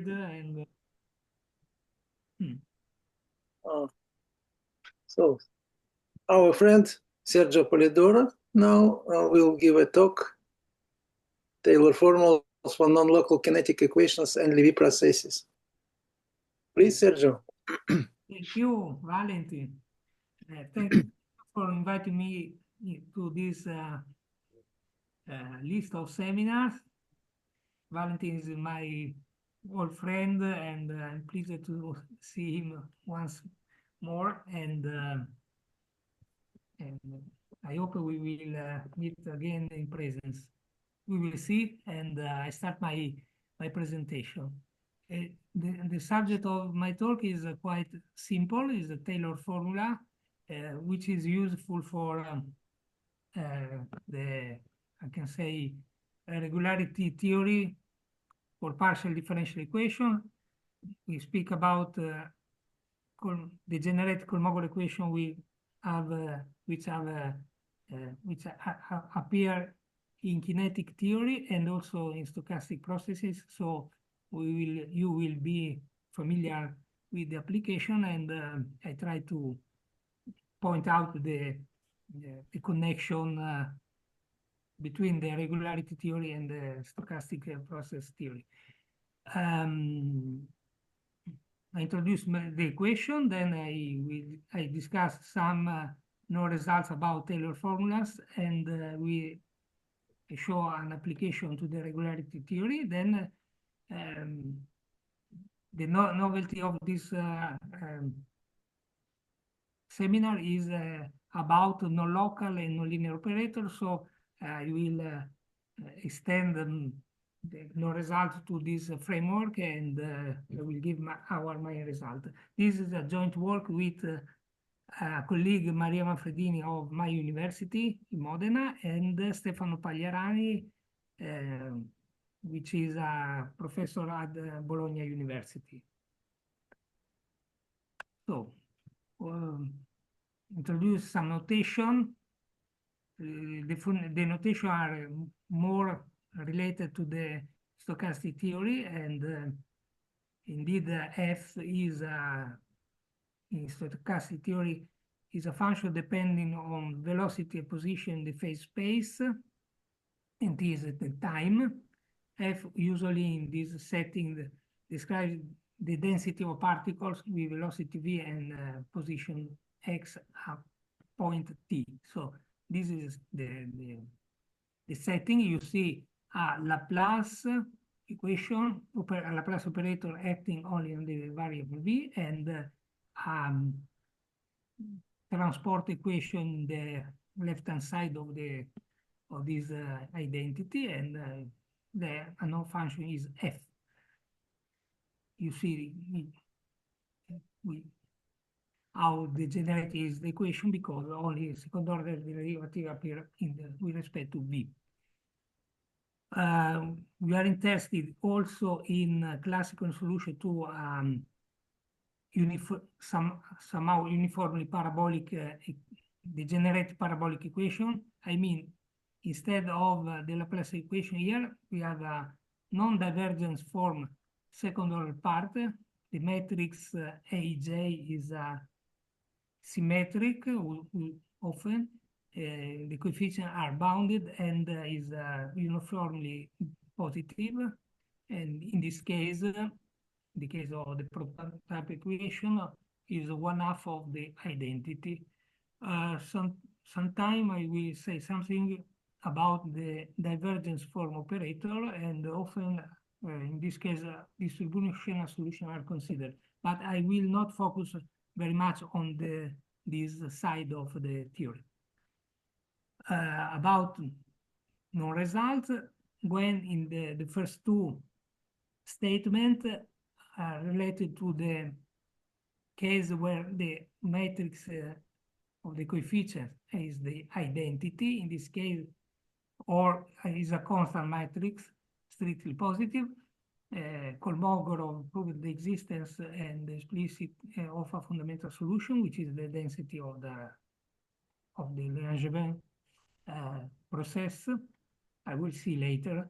and so our friend Sergio Polidoro now will give a talk, Taylor formulas for non-local kinetic equations and Lévy processes. Please, Sergio. Thank you, Valentin. Thank you for inviting me to this list of seminars. Valentin is my old friend, and I'm pleased to see him once more. And I hope we will meet again in presence. We will see, and I start my presentation. The subject of my talk is quite simple, is the Taylor formula, which is useful for I can say, regularity theory for partial differential equation. We speak about the degenerate Kolmogorov equation which appear in kinetic theory and also in stochastic processes. So you will be familiar with the application, and I try to point out the connection between the regularity theory and the stochastic process theory. I introduce the equation, then I discuss some no results about Taylor formulas, and we show an application to the regularity theory. Then the novelty of this seminar is about non-local and non-linear operators, so I will extend the no result to this framework, and I will give our main result. This is a joint work with colleague Maria Manfredini of my university in Modena and Stefano Pagliarani, which is a professor at Bologna University. So, introduce some notation. The notation are more related to the stochastic theory, and indeed F is in stochastic theory is a function depending on velocity and position in the phase space, and is at the time. F usually in this setting describes the density of particles with velocity v and position x at point t. So this is the setting. You see a Laplace equation, a Laplace operator acting only on the variable v, and transport equation the left-hand side of this identity, and the unknown function is f. You see how degenerate is the equation, because only second order derivative appear with respect to v. We are interested also in classical solution to somehow uniformly parabolic degenerate parabolic equation. I mean, instead of the Laplace equation here, we have a non-divergence form second order part. The matrix Aj is symmetric often. The coefficients are bounded and is uniformly positive. And in this case, the case of the prototype equation is 1/2 of the identity. Sometime I will say something about the divergence form operator, and often in this case distributional solutions are considered, but I will not focus very much on this side of the theory. About no results, when in the first two statements related to the case where the matrix of the coefficient is the identity, in this case, or is a constant matrix, strictly positive, Kolmogorov proved the existence and the explicit of a fundamental solution, which is the density of the Langevin process. I will see later.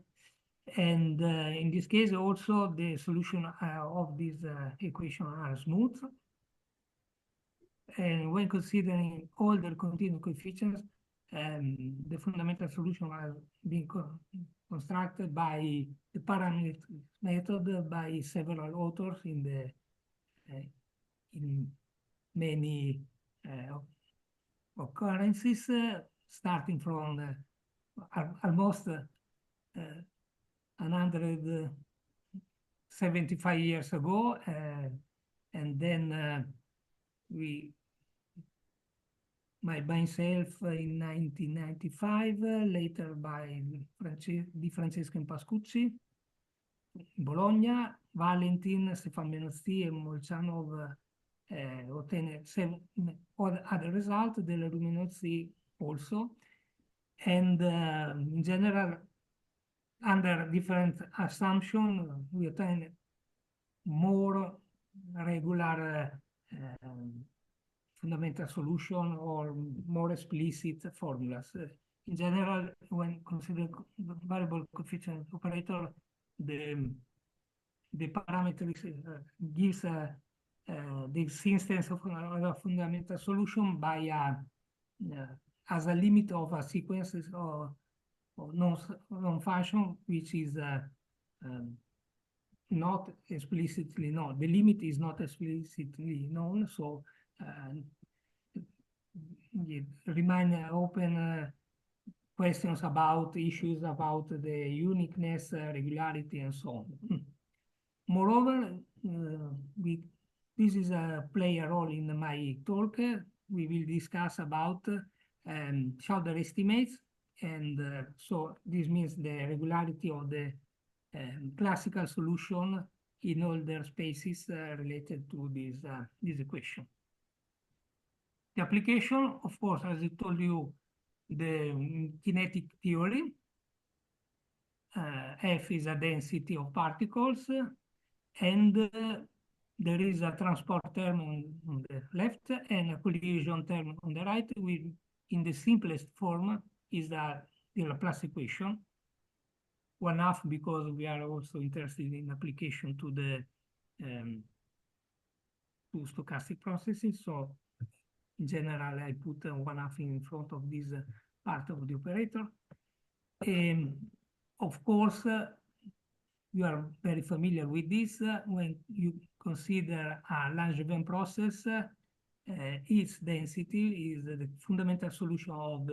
And in this case, also the solution of this equation are smooth. And when considering all the continuous coefficients, the fundamental solution has been constructed by the parametric method by several authors in many occurrences, starting from almost 175 years ago, and then myself in 1995, later by Di Francesco and Pascucci, Bologna, Valentin, Stefan Menozzi, and Molchanov ottenne other results, Della Luminozzi also, and in general, under different assumptions, we obtain more regular fundamental solution or more explicit formulas. In general, when considering variable coefficient operator, the parametrics gives the existence of a fundamental solution by as a limit of a sequence or non-function, which is not explicitly known. The limit is not explicitly known, so it remain open questions about issues about the uniqueness, regularity, and so on. Moreover, this is play a role in my talk. We will discuss about Schauder estimates, and so this means the regularity of the classical solution in all their spaces related to this equation. The application, of course, as I told you, the kinetic theory. F is a density of particles, and there is a transport term on the left and a collision term on the right. In the simplest form is the Laplace equation. 1/2 because we are also interested in application to the to stochastic processes. So in general, I put 1/2 in front of this part of the operator. Of course, you are very familiar with this. When you consider a Langevin process, its density is the fundamental solution of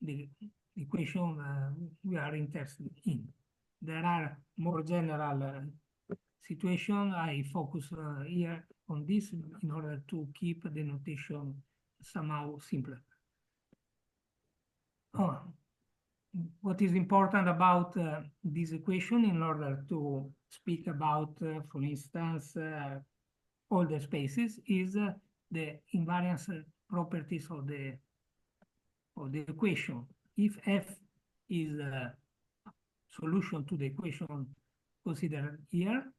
the equation we are interested in. There are more general situations. I focus here on this in order to keep the notation somehow simpler. What is important about this equation in order to speak about, for instance, all the spaces is the invariance properties of the equation. If F is a solution to the equation considered here,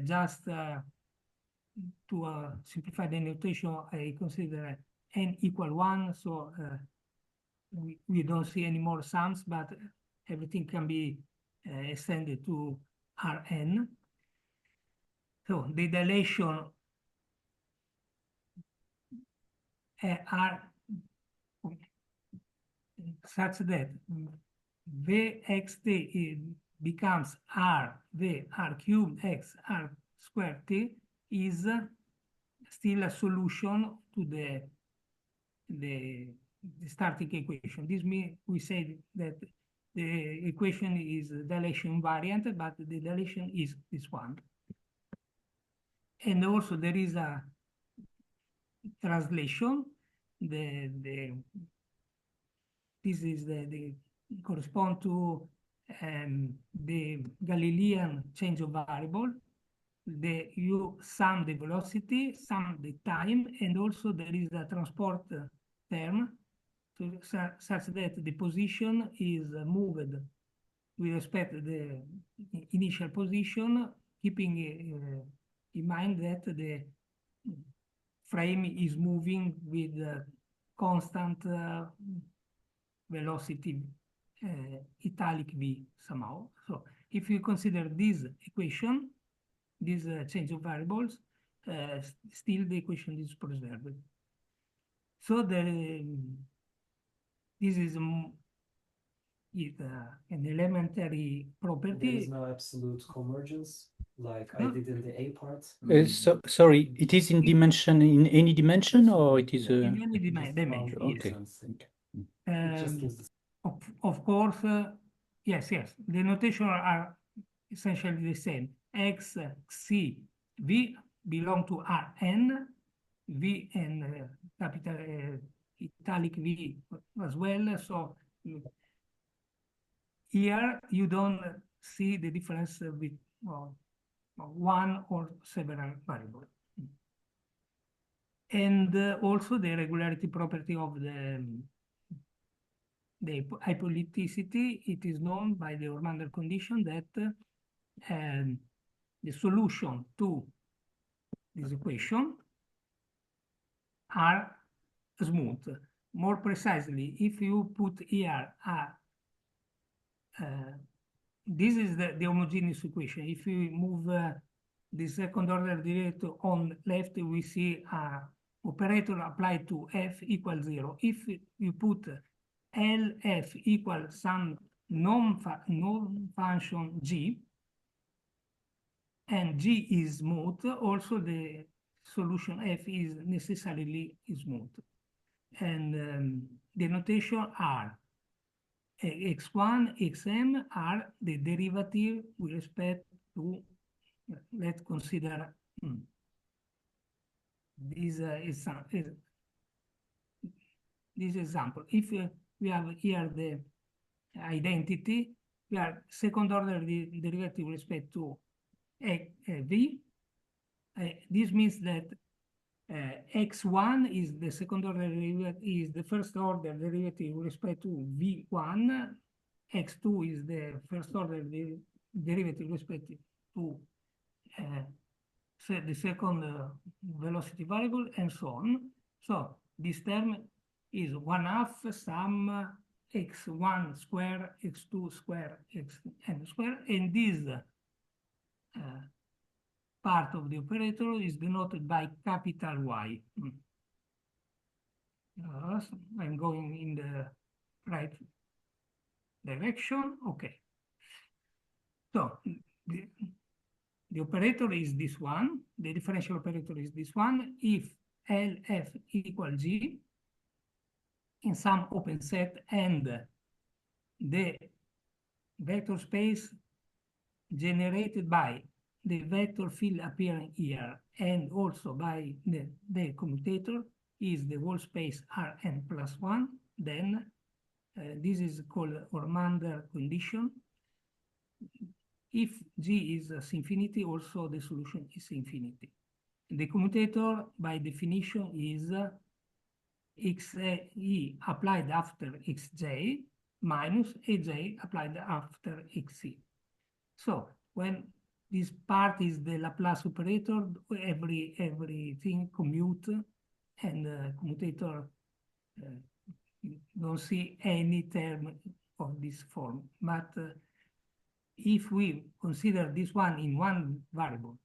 just to simplify the notation, I consider n equal 1, so we don't see any more sums, but everything can be extended to Rn. So the dilation are such that Vxt becomes R, V, R cubed x, R squared t is still a solution to the starting equation. This means we say that the equation is dilation invariant, but the dilation is this one. And also there is a translation. This is the correspond to the Galilean change of variable. You sum the velocity, sum the time, and also there is a transport term such that the position is moved with respect to the initial position, keeping in mind that the frame is moving with constant velocity italic v somehow. So if you consider this equation, this change of variables, still the equation is preserved. So this is an elementary property. There is no absolute convergence like I did in the A part. Sorry, it is in dimension in any dimension, or it is in any dimension. okay. Yes. Of course, yes. The notation are essentially the same. X, C, V belong to Rn, V and capital italic V as well. So here you don't see the difference with one or several variables. And also the regularity property of the hypoliticity, it is known by the Ormander condition that the solution to this equation are smooth. More precisely, if you put here this is the homogeneous equation. If we move the second order derivative on left, we see operator applied to f equals 0. If you put LF equals some known function g, and g is smooth, also the solution f is necessarily smooth. And the notation are x1, xm are the derivative with respect to, let's consider this example. If we have here the identity, we have second order derivative with respect to v. This means that x1 is the second order derivative, is the first order derivative with respect to v1. X2 is the first order derivative with respect to the second velocity variable, and so on. So this term is 1/2 sum x1 square, x2 square, xn square, and this part of the operator is denoted by capital Y. I'm going in the right direction. Okay. So the operator is this one. The differential operator is this one. If LF equals G in some open set, and the vector space generated by the vector field appearing here and also by the commutator is the whole space Rn plus 1, then this is called Ormander condition. If G is infinity, also the solution is infinity. The commutator, by definition, is xe applied after xj minus aj applied after xc. So when this part is the Laplace operator, everything commute, and commutator don't see any term of this form. But if we consider this one in one variable,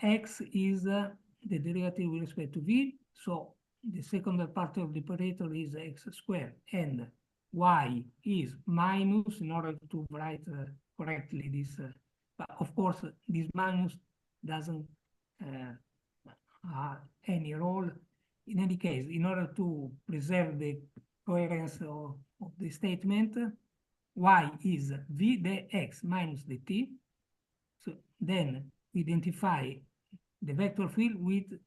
x is the derivative with respect to v, so the second part of the operator is x squared, and y is minus, in order to write correctly this. But of course, this minus doesn't have any role. In any case, in order to preserve the coherence of the statement, y is v dx minus dt. So then we identify the vector field with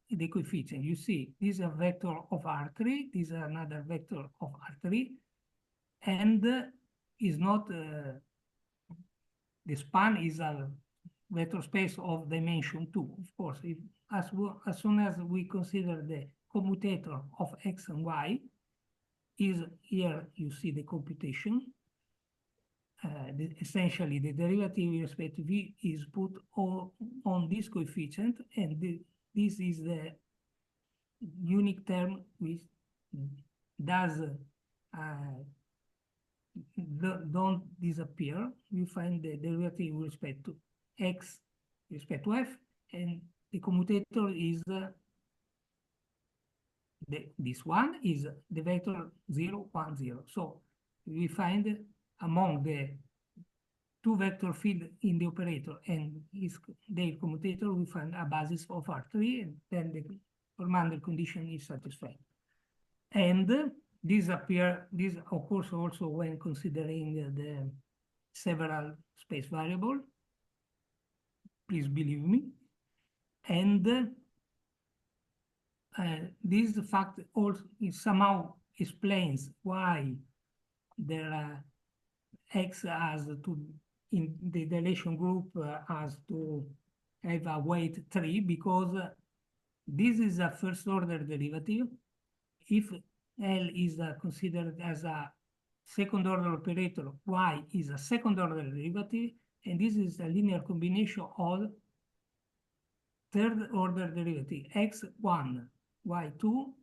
the coefficient. You see, this is a vector of R3, this is another vector of R3, and is not, the span is a vector space of dimension 2. Of course, if, as soon as we consider the commutator of x and y, is here you see the computation. Essentially, the derivative with respect to v is put on this coefficient, and this is the unique term which does don't disappear. We find the derivative with respect to x with respect to f, and the commutator is this one is the vector 0, 1, 0. So we find among the two vector field in the operator and their commutator, we find a basis of R3, and then the Fermat condition is satisfied. And this occurs also when considering the several space variable. Please believe me. And this fact also somehow explains why there are x has to, in the dilation group, has to have a weight 3, because this is a first order derivative. If L is considered as a second order operator, y is a second order derivative, and this is a linear combination of third order derivative, x1, y2.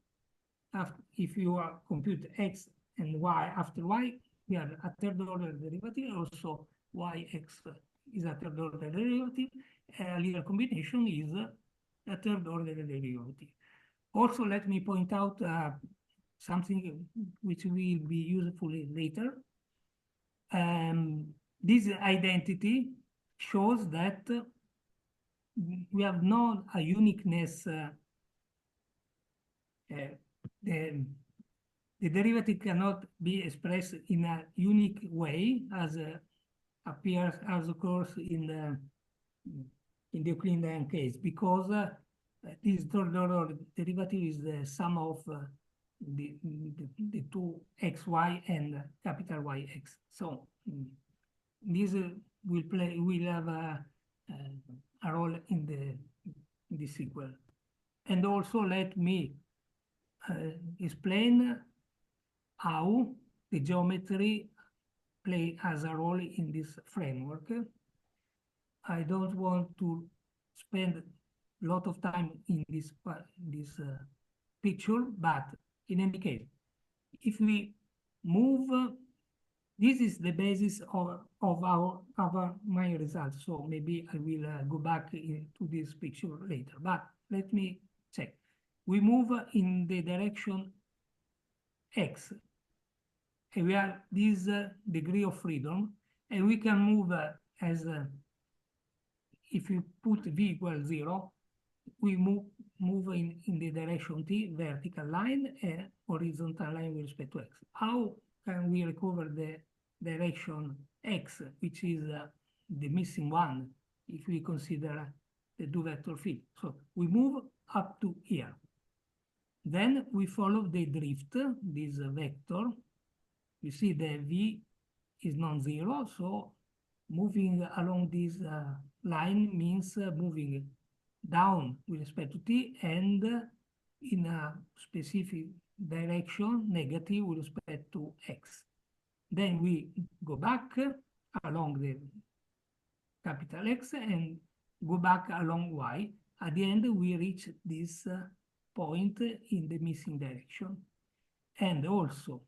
If you compute x and y after y, we have a third order derivative. Also, yx is a third order derivative. A linear combination is a third order derivative. Also, let me point out something which will be useful later. This identity shows that we have not a uniqueness. The derivative cannot be expressed in a unique way as occurs in the Euclidean case, because this third order derivative is the sum of the two xy and capital Yx. So this will have a role in the sequel. And also let me explain how the geometry play as a role in this framework. I don't want to spend a lot of time in this picture, but in any case, if we move, this is the basis of my results. So maybe I will go back to this picture later, but let me check. We move in the direction x, and we have this degree of freedom, and we can move as if you put v equals 0, we move in the direction t, vertical line, and horizontal line with respect to x. How can we recover the direction x, which is the missing one, if we consider the two vector field? So we move up to here. Then we follow the drift, this vector. You see the v is non-zero, so moving along this line means moving down with respect to t and in a specific direction, negative with respect to x. Then we go back along the capital X and go back along y. At the end, we reach this point in the missing direction. And also,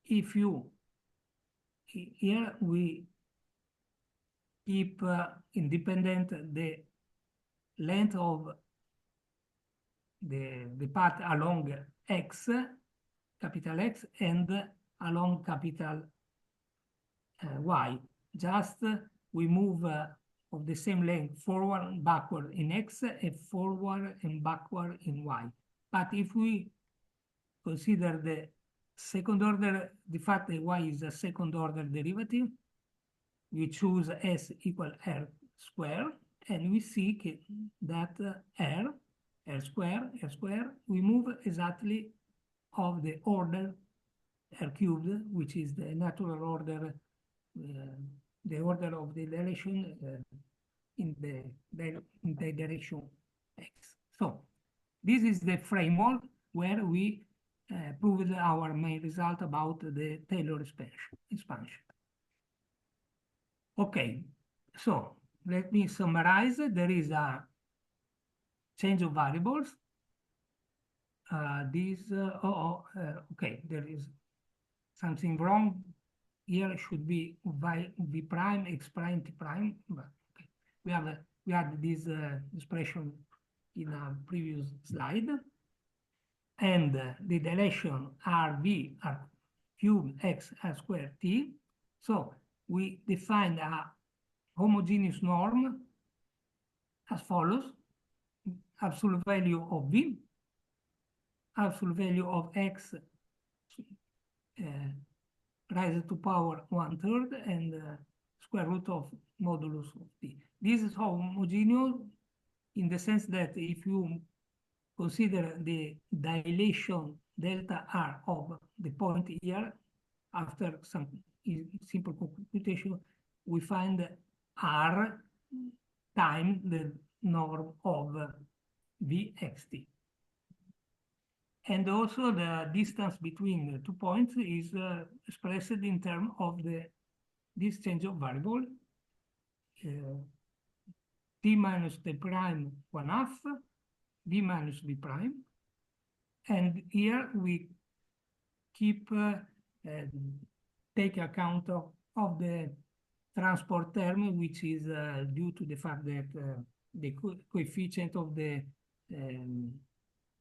if you, here we keep independent the length of the path along x, capital X, and along capital Y. Just we move of the same length forward and backward in X and forward and backward in Y. But if we consider the second order, the fact that Y is a second order derivative, we choose S equal R square, and we see that R square, we move exactly of the order R cubed, which is the natural order, the order of the direction in the direction X. So this is the framework where we proved our main result about the Taylor expansion. Okay, so let me summarize. There is a change of variables. Okay, there is something wrong here should be v prime, x prime, t prime. But okay. We had this expression in a previous slide. And the dilation RV are cube x r squared t. So we define a homogeneous norm as follows: absolute value of v, absolute value of x raised to power 1/3, and square root of modulus of t. This is homogeneous in the sense that if you consider the dilation delta r of the point here, after some simple computation, we find r times the norm of vxt. And also the distance between the 2 points is expressed in terms of this change of variable, t minus t prime 1/2, v minus v prime. And here we keep take account of the transport term, which is due to the fact that the coefficient of the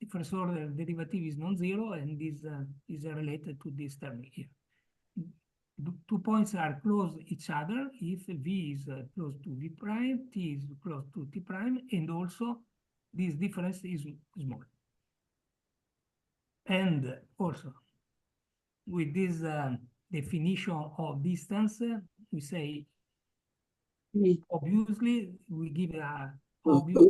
first order derivative is non-zero, and this is related to this term here. The 2 points are close each other if v is close to v prime, t is close to t prime, and also this difference is small. And also, with this definition of distance, we say, obviously, we give a obvious.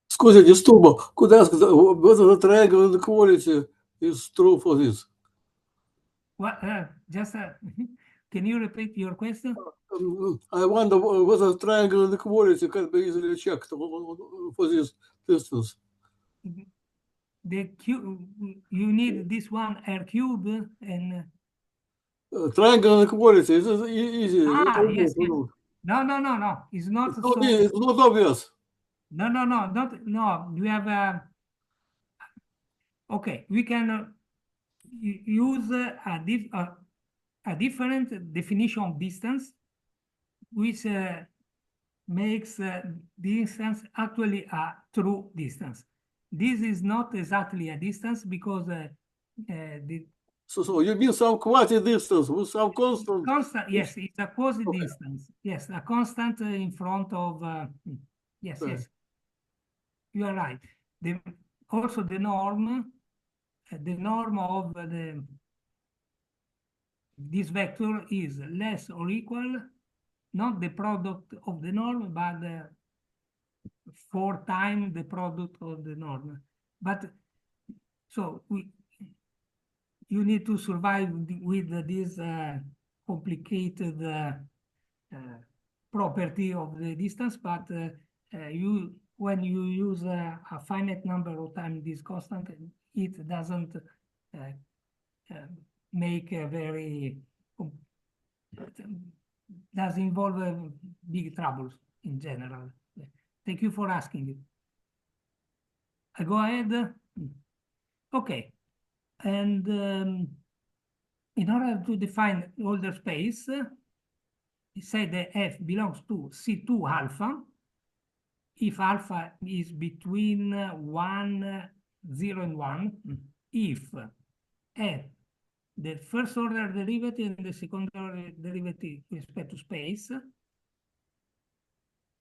Scusi, disturbo. Could I ask whether the triangle inequality is true for this? What? Just can you repeat your question? I wonder whether triangle inequality can be easily checked for this distance. The cube, you need this one r cube and triangle inequality is easy. Yes. No. It's not so. It's not obvious. No. We have okay. We can use a different definition of distance, which makes distance actually a true distance. This is not exactly a distance because So you mean some quasi-distance with some constant? Constant, yes, it's a quasi-distance. Okay. Yes, a constant in front of. Yes, right. Yes. You are right. Also the norm of this vector is less or equal, not the product of the norm, but 4 times the product of the norm. But so you need to survive with this complicated property of the distance, but when you use a finite number of times this constant, it doesn't make a very does involve big troubles in general. Thank you for asking it. I go ahead. Okay. And in order to define Holder space, we say that F belongs to C2 alpha if alpha is between 1, 0, and 1, if F, the first order derivative and the second order derivative with respect to space,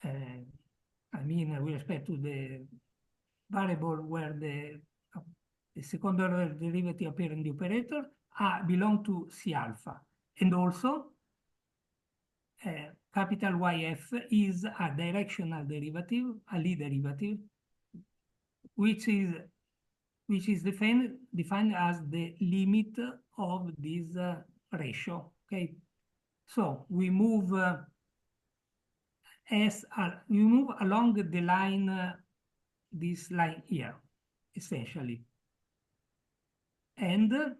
I mean with respect to the variable where the second order derivative appear in the operator, belong to C alpha. And also, capital YF is a directional derivative, a Lie derivative, which is defined as the limit of this ratio. Okay, so we move along the line, this line here, essentially. And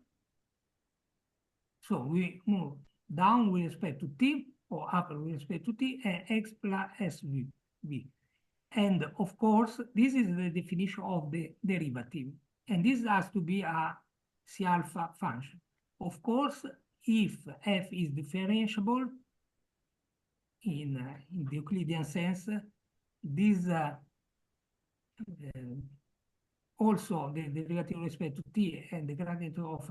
so we move down with respect to t, or up with respect to t, and x plus sv. And of course, this is the definition of the derivative. And this has to be a C alpha function. Of course, if f is differentiable in the Euclidean sense, this also the derivative with respect to t and the gradient of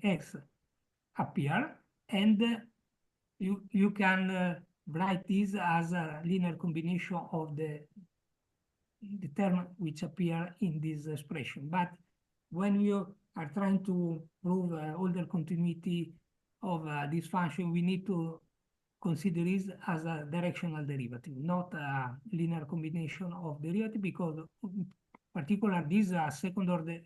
x appear, and you can write this as a linear combination of the term which appear in this expression. But when you are trying to prove order continuity of this function, we need to consider this as a directional derivative, not a linear combination of derivative, because in particular these are second order,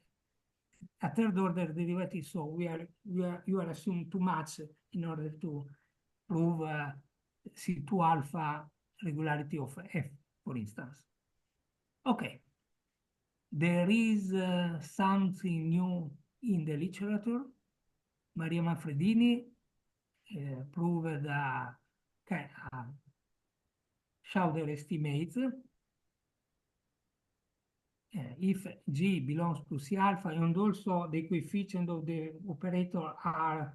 a third order derivative. So you are assuming too much in order to prove C2 alpha regularity of F, for instance. Okay, there is something new in the literature. Maria Manfredini proved a Schauder estimate. If G belongs to C alpha, and also the coefficient of the operator are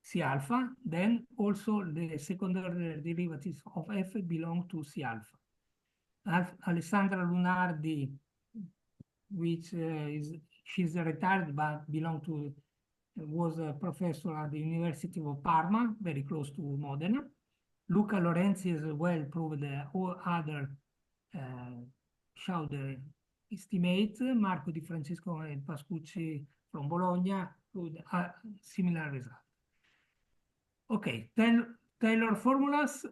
C alpha, then also the second order derivatives of F belong to C alpha. Alessandra Lunardi, which she's retired but was a professor at the University of Parma, very close to Modena. Luca Lorenzi as well proved all other Schauder estimates. Marco Di Francesco and Pascucci from Bologna proved a similar result. Okay, Taylor formulas.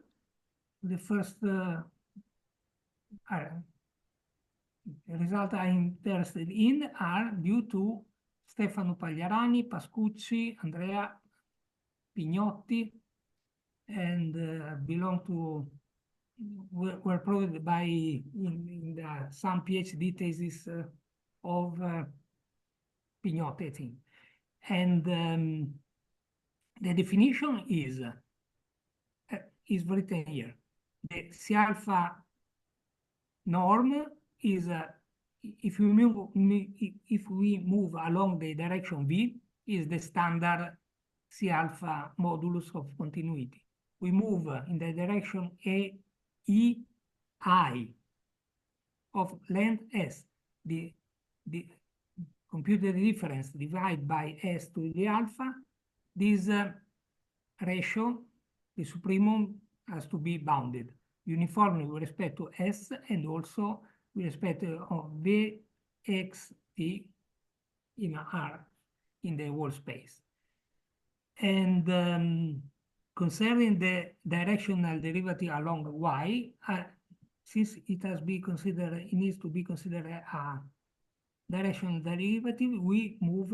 The first result I'm interested in are due to Stefano Pagliarani, Pascucci, Andrea Pignotti, and belong to were proved by in some PhD thesis of Pignotti, I think. And the definition is written here. The C alpha norm is if we move along the direction V, is the standard C alpha modulus of continuity. We move in the direction EI of length S. The computed difference divided by S to the alpha. This ratio, the supremum, has to be bounded uniformly with respect to S and also with respect to Vxt in R in the whole space. And concerning the directional derivative along Y, since it has been considered, it needs to be considered a directional derivative, we move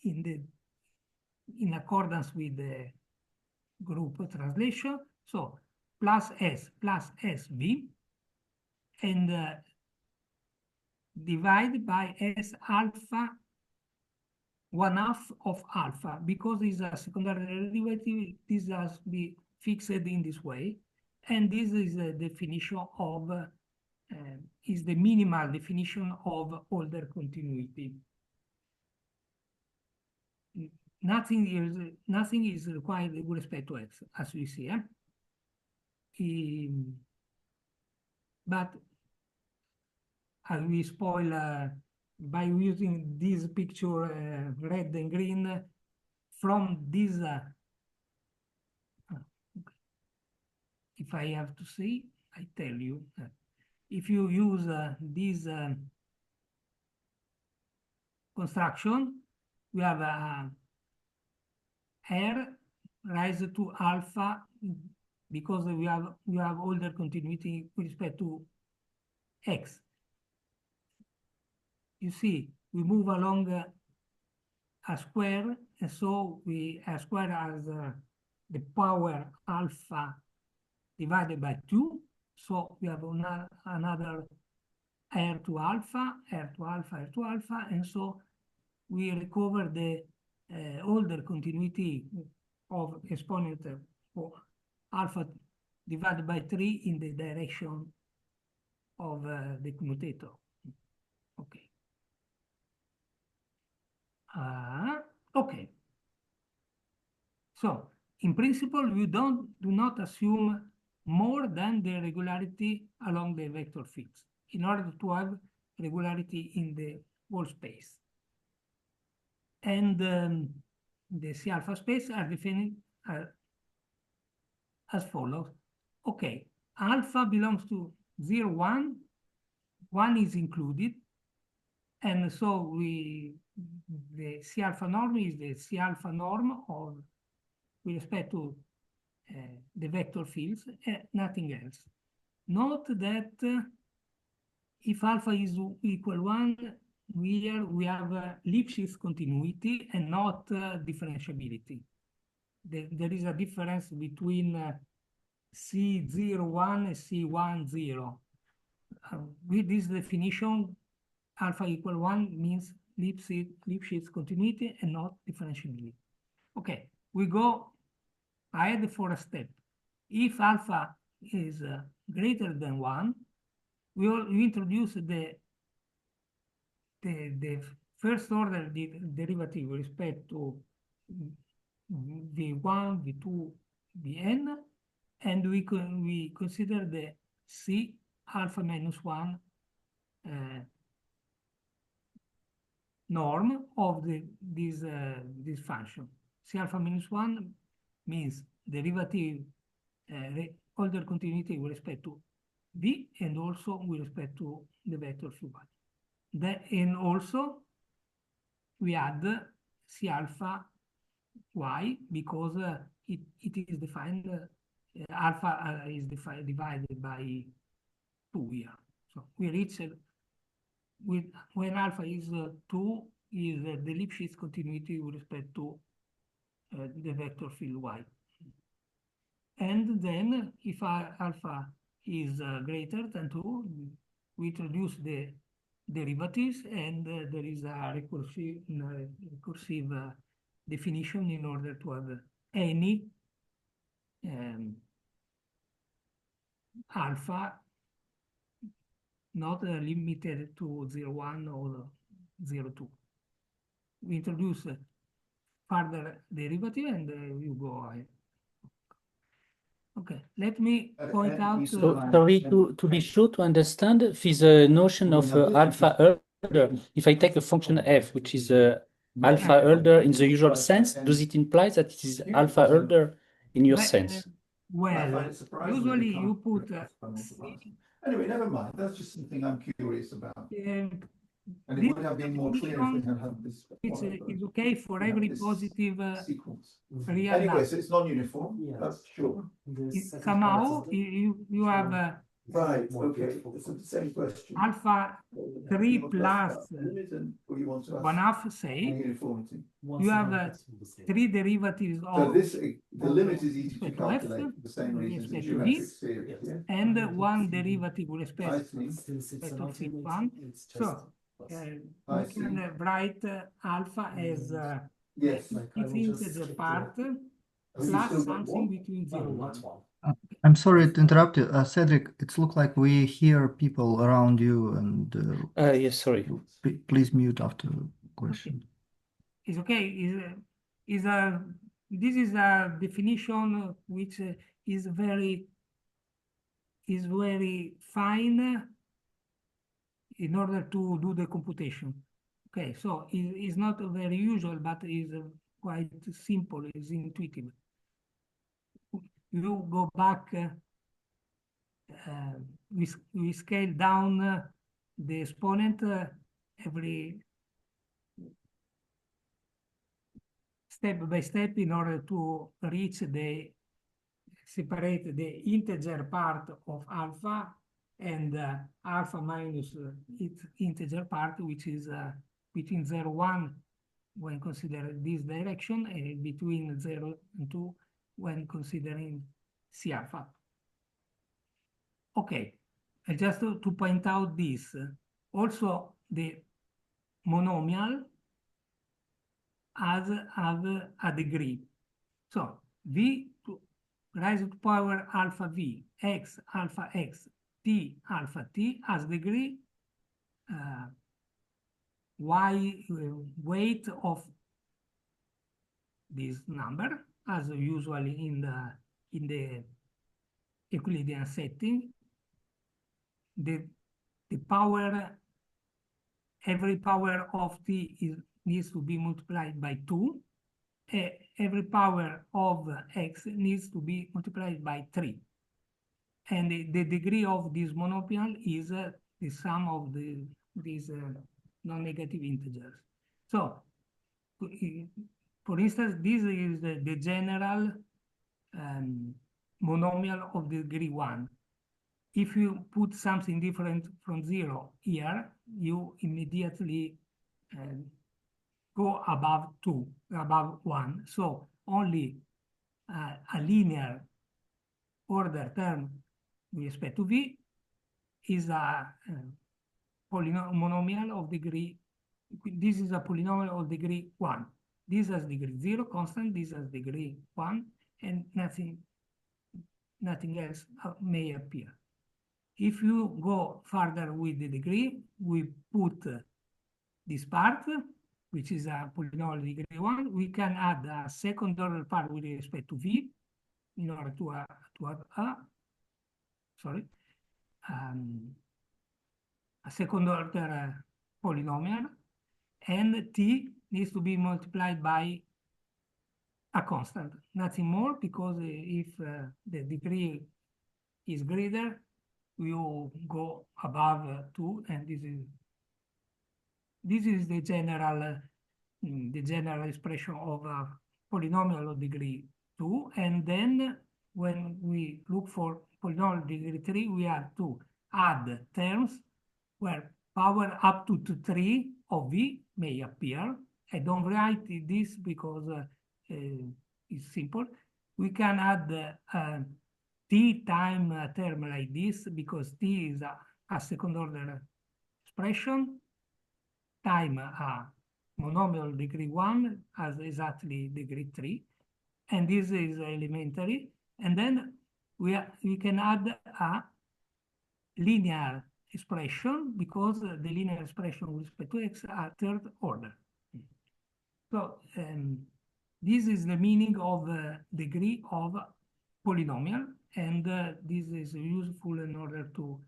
in accordance with the group translation. So plus SV and divide by S alpha 1/2 of alpha, because it's a secondary derivative. This has to be fixed in this way, and this is a definition of is the minimal definition of order continuity. Nothing is required with respect to X, as we see. But I will spoil by using this picture, red and green, from this. If I have to say, I tell you, if you use this construction, we have R rise to alpha because we have order continuity with respect to X. You see, we move along a square, and so a square has the power alpha divided by 2. So we have another R to alpha, R to alpha, R to alpha, and so we recover the order continuity of exponent for alpha divided by 3 in the direction of the commutator. Okay. Okay. So in principle, you do not assume more than the regularity along the vector fields in order to have regularity in the whole space. And the C alpha space are defined as follows. Okay, alpha belongs to 0, 1, 1 is included, and so the C alpha norm is the C alpha norm of with respect to the vector fields, nothing else. Note that if alpha is equal 1, here we have Lipschitz continuity and not differentiability. There is a difference between C01 and C10. With this definition, alpha equal 1 means Lipschitz continuity and not differentiability. Okay, we go ahead for a step. If alpha is greater than 1, we introduce the first order derivative with respect to v1, v2, vn, and we consider the C alpha minus 1 norm of this function. C alpha minus 1 means derivative order continuity with respect to v and also with respect to the vector phi1. And also we add C alpha y because it is defined alpha is divided by 2 here. So we reach when alpha is 2 is the Lipschitz continuity with respect to the vector field y. And then if alpha is greater than 2, we introduce the derivatives, and there is a recursive definition in order to have any alpha not limited to 0,1 or 0,2. We introduce further derivative and you go ahead. Okay, let me point out. So, sorry, to be sure to understand this notion of alpha order. If I take a function f, which is alpha order in the usual sense, does it imply that it is alpha order in your sense? Well, usually you put Anyway, never mind. That's just something I'm curious about. And it this would have been more clear if we had had this. it's okay for every positive sequence. real Anyway, number. so it's non-uniform. Yeah. That's sure. Somehow you have Right. Okay. It's the same question. alpha 3 plus Limit and or you want to ask 1/2, say, uniformity. you have 3 derivatives So of this the limit is easy to respect to f, calculate for the same with reasons in respect to geometric v, series. Yeah. and 1 derivative with I respect see. Since it's an to ultimate, phi1. it's just So plus. I we can see. write alpha as Yes. Like, I its will just integer skip part you plus still got something one? between 0 and 1. Not one. I'm sorry to interrupt you, Cedric. It's look like we hear people around you, and Yes, sorry. please mute after question. It's okay. This is a definition which is very fine in order to do the computation. Okay, so it's not very usual, but is quite simple. It's intuitive. You go back. We scale down the exponent every step by step in order to reach separate the integer part of alpha and alpha minus its integer part, which is between 0 and 1 when considering this direction, and between 0 and 2 when considering C alpha. Okay, just to point out this, also the monomial have a degree. So v to rise to power alpha v, x alpha x, t alpha t has degree y weight of this number, as usually in the Euclidean setting. The power, every power of t needs to be multiplied by 2. Every power of x needs to be multiplied by 3. And the degree of this monomial is the sum of these non-negative integers. So, for instance, this is the general monomial of degree 1. If you put something different from 0 here, you immediately go above 2, above 1. So only a linear order term with respect to v is a polynomial of degree. This is a polynomial of degree 1. This has degree 0 constant, this has degree 1, and nothing else may appear. If you go further with the degree, we put this part, which is a polynomial degree 1. We can add a second order part with respect to v in order to add a second order polynomial, and t needs to be multiplied by a constant, nothing more, because if the degree is greater, you go above 2, and this is the general expression of a polynomial of degree 2. And then when we look for polynomial degree 3, we have to add terms where power up to 3 of v may appear. I don't write this because it's simple. We can add t time a term like this because t is a second order expression, time a monomial degree 1 as exactly degree 3, and this is elementary. And then we can add a linear expression because the linear expression with respect to x are third order. So this is the meaning of degree of polynomial, and this is useful in order to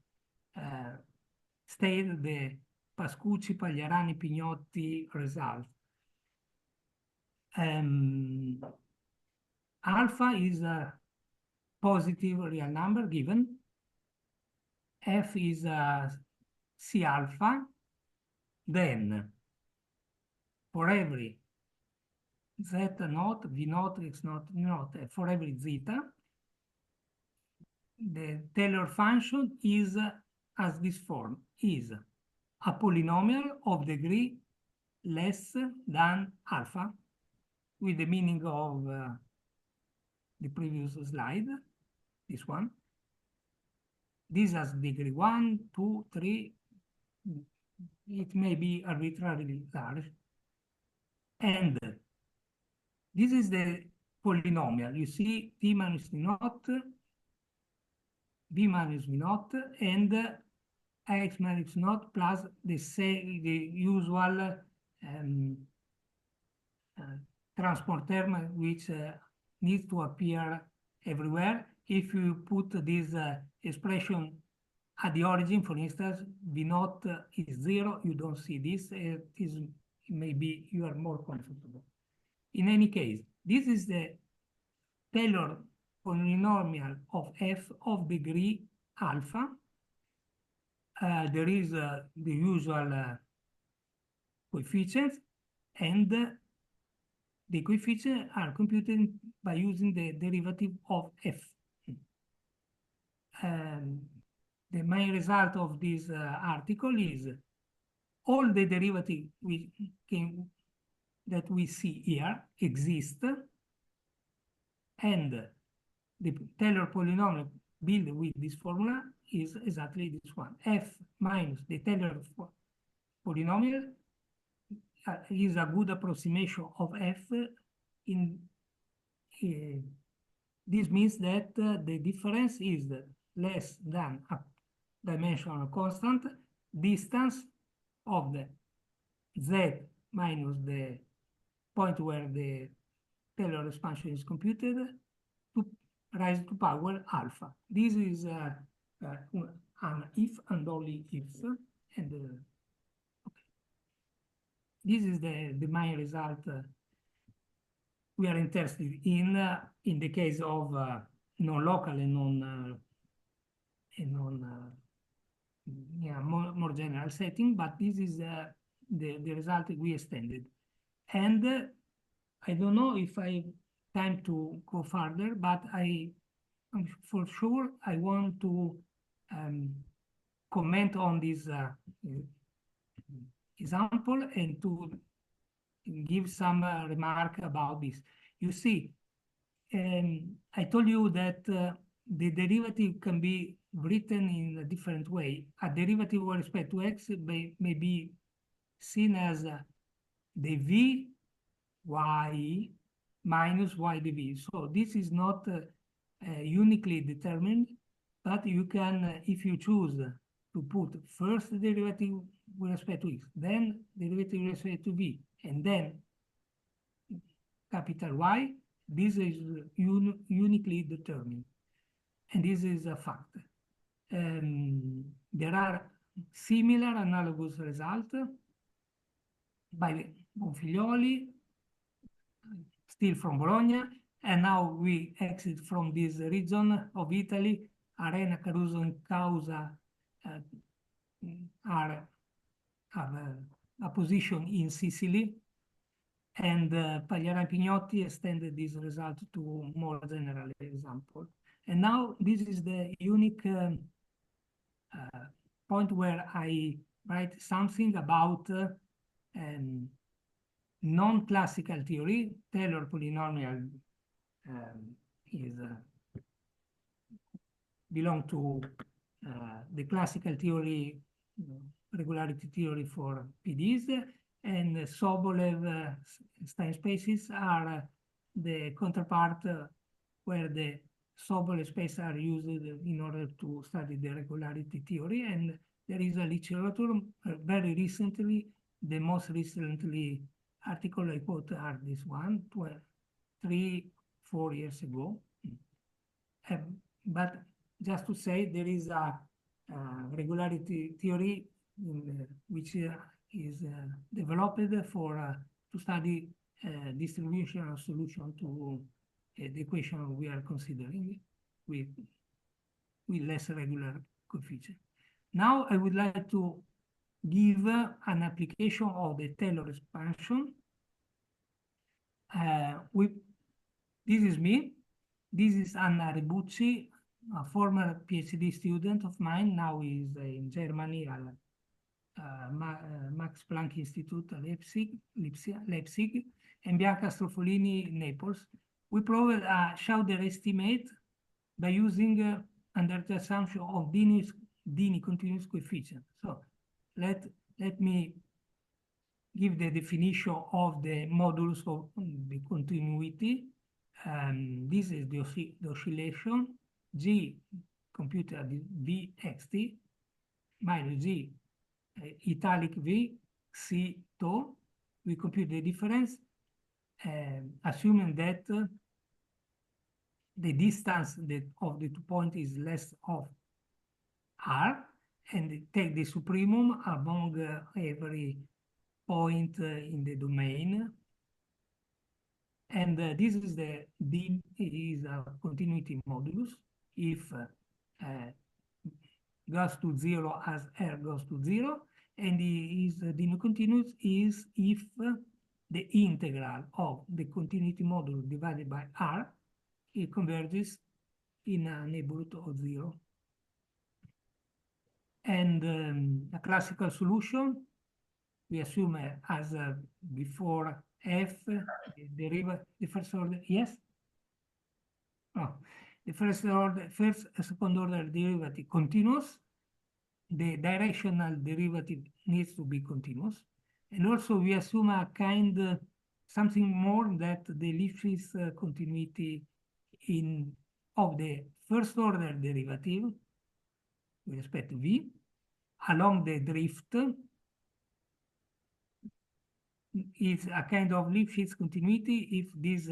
state the Pascucci, Pagliarani, Pignotti result. Alpha is a positive real number given. F is C alpha. Then for every Z naught, V naught, X naught, U naught, for every zeta, the Taylor function is as this form, is a polynomial of degree less than alpha, with the meaning of the previous slide, this one. This has degree 1, 2, 3. It may be arbitrarily large. And this is the polynomial. You see t minus t naught, b minus b naught, and x minus naught plus the usual transport term which needs to appear everywhere. If you put this expression at the origin, for instance, v naught is 0, you don't see this. Maybe you are more comfortable. In any case, this is the Taylor polynomial of f of degree alpha. There is the usual coefficients, and the coefficients are computed by using the derivative of f. The main result of this article is all the derivatives that we see here exist, and the Taylor polynomial built with this formula is exactly this one. F minus the Taylor polynomial is a good approximation of f. This means that the difference is less than a dimensional constant distance of the z minus the point where the Taylor expansion is computed to rise to power alpha. This is an if and only if, and okay. This is the main result we are interested in the case of non-local and more general setting, but this is the result we extended. And I don't know if I have time to go further, but for sure I want to comment on this example and to give some remark about this. You see, I told you that the derivative can be written in a different way. A derivative with respect to x may be seen as the v y minus y dv. So this is not uniquely determined, but you can, if you choose to put first the derivative with respect to x, then derivative with respect to v, and then capital Y, this is uniquely determined. And this is a fact. There are similar analogous results by Bonfiglioli, still from Bologna, and now we exit from this region of Italy. Arena, Caruso, and Causa have a position in Sicily, and Pagliara and Pignotti extended this result to more general example. And now this is the unique point where I write something about non-classical theory. Taylor polynomial belong to the classical theory, regularity theory for PDs, and Sobolev Stein spaces are the counterpart where the Sobolev spaces are used in order to study the regularity theory. And there is a literature very recently, the most recently article I quote are this one, 3-4 years ago. But just to say, there is a regularity theory which is developed for to study distribution of solution to the equation we are considering with less regular coefficient. Now I would like to give an application of the Taylor expansion. This is me. This is Anna Rebucci, a former PhD student of mine. Now is in Germany at Max Planck Institute at Leipzig, and Bianca Strofolini in Naples. We proved a Schauder estimate by using under the assumption of Dini continuous coefficient. So let me give the definition of the modulus of the continuity. This is the oscillation G computed at Vxt minus G italic V C tau. We compute the difference, assuming that the distance of the 2 points is less of R, and take the supremum among every point in the domain. And this is is a continuity modulus. If goes to 0 as R goes to 0, and the Dino continuous is if the integral of the continuity modulus divided by R, it converges in a neighborhood of 0. And a classical solution, we assume as before F, the first order, yes? No, the first second order derivative continuous. The directional derivative needs to be continuous. And also we assume a kind, something more that the Lipschitz continuity of the first order derivative with respect to V along the drift is a kind of Lipschitz continuity if this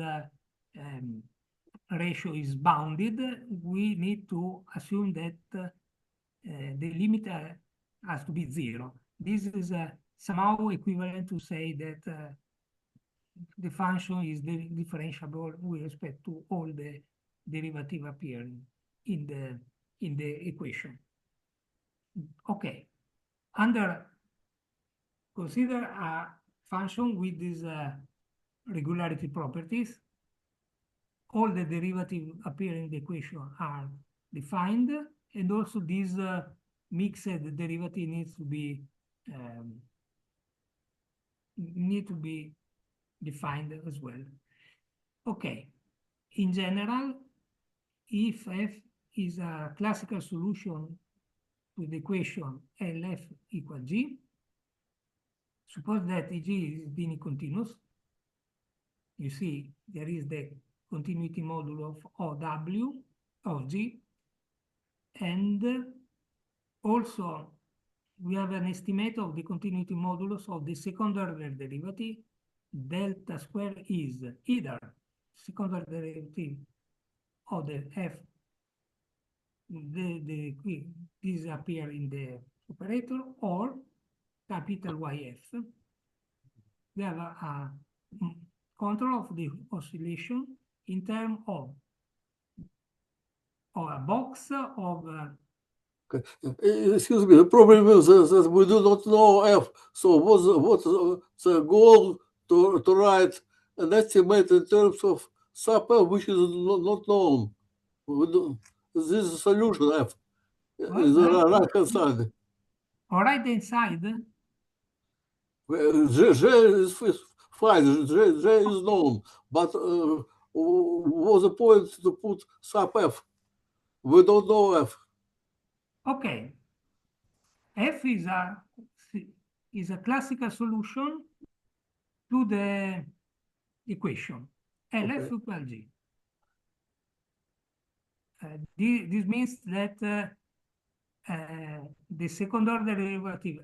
ratio is bounded, we need to assume that the limit has to be 0. This is somehow equivalent to say that the function is differentiable with respect to all the derivative appearing in the equation. Okay, consider a function with these regularity properties. All the derivatives appearing in the equation are defined, and also this mixed derivative needs to be defined as well. Okay, in general, if f is a classical solution to the equation LF equals G, suppose that G is Dini continuous. You see, there is the continuity modulo of OW of G, and also we have an estimate of the continuity modulus of the second order derivative. Delta square is either second order derivative of the f, these appear in the operator, or capital YF. We have a control of the oscillation in terms of a box of Excuse me, the problem is that we do not know f. So what's the goal to write an estimate in terms of sub f, which is not known? This is a solution f. Is the right hand side. All right inside. G is fine. G is known, but what's the point to put sub f? We don't know f. Okay. F is a classical solution to the equation LF equals G. This means that the second order derivative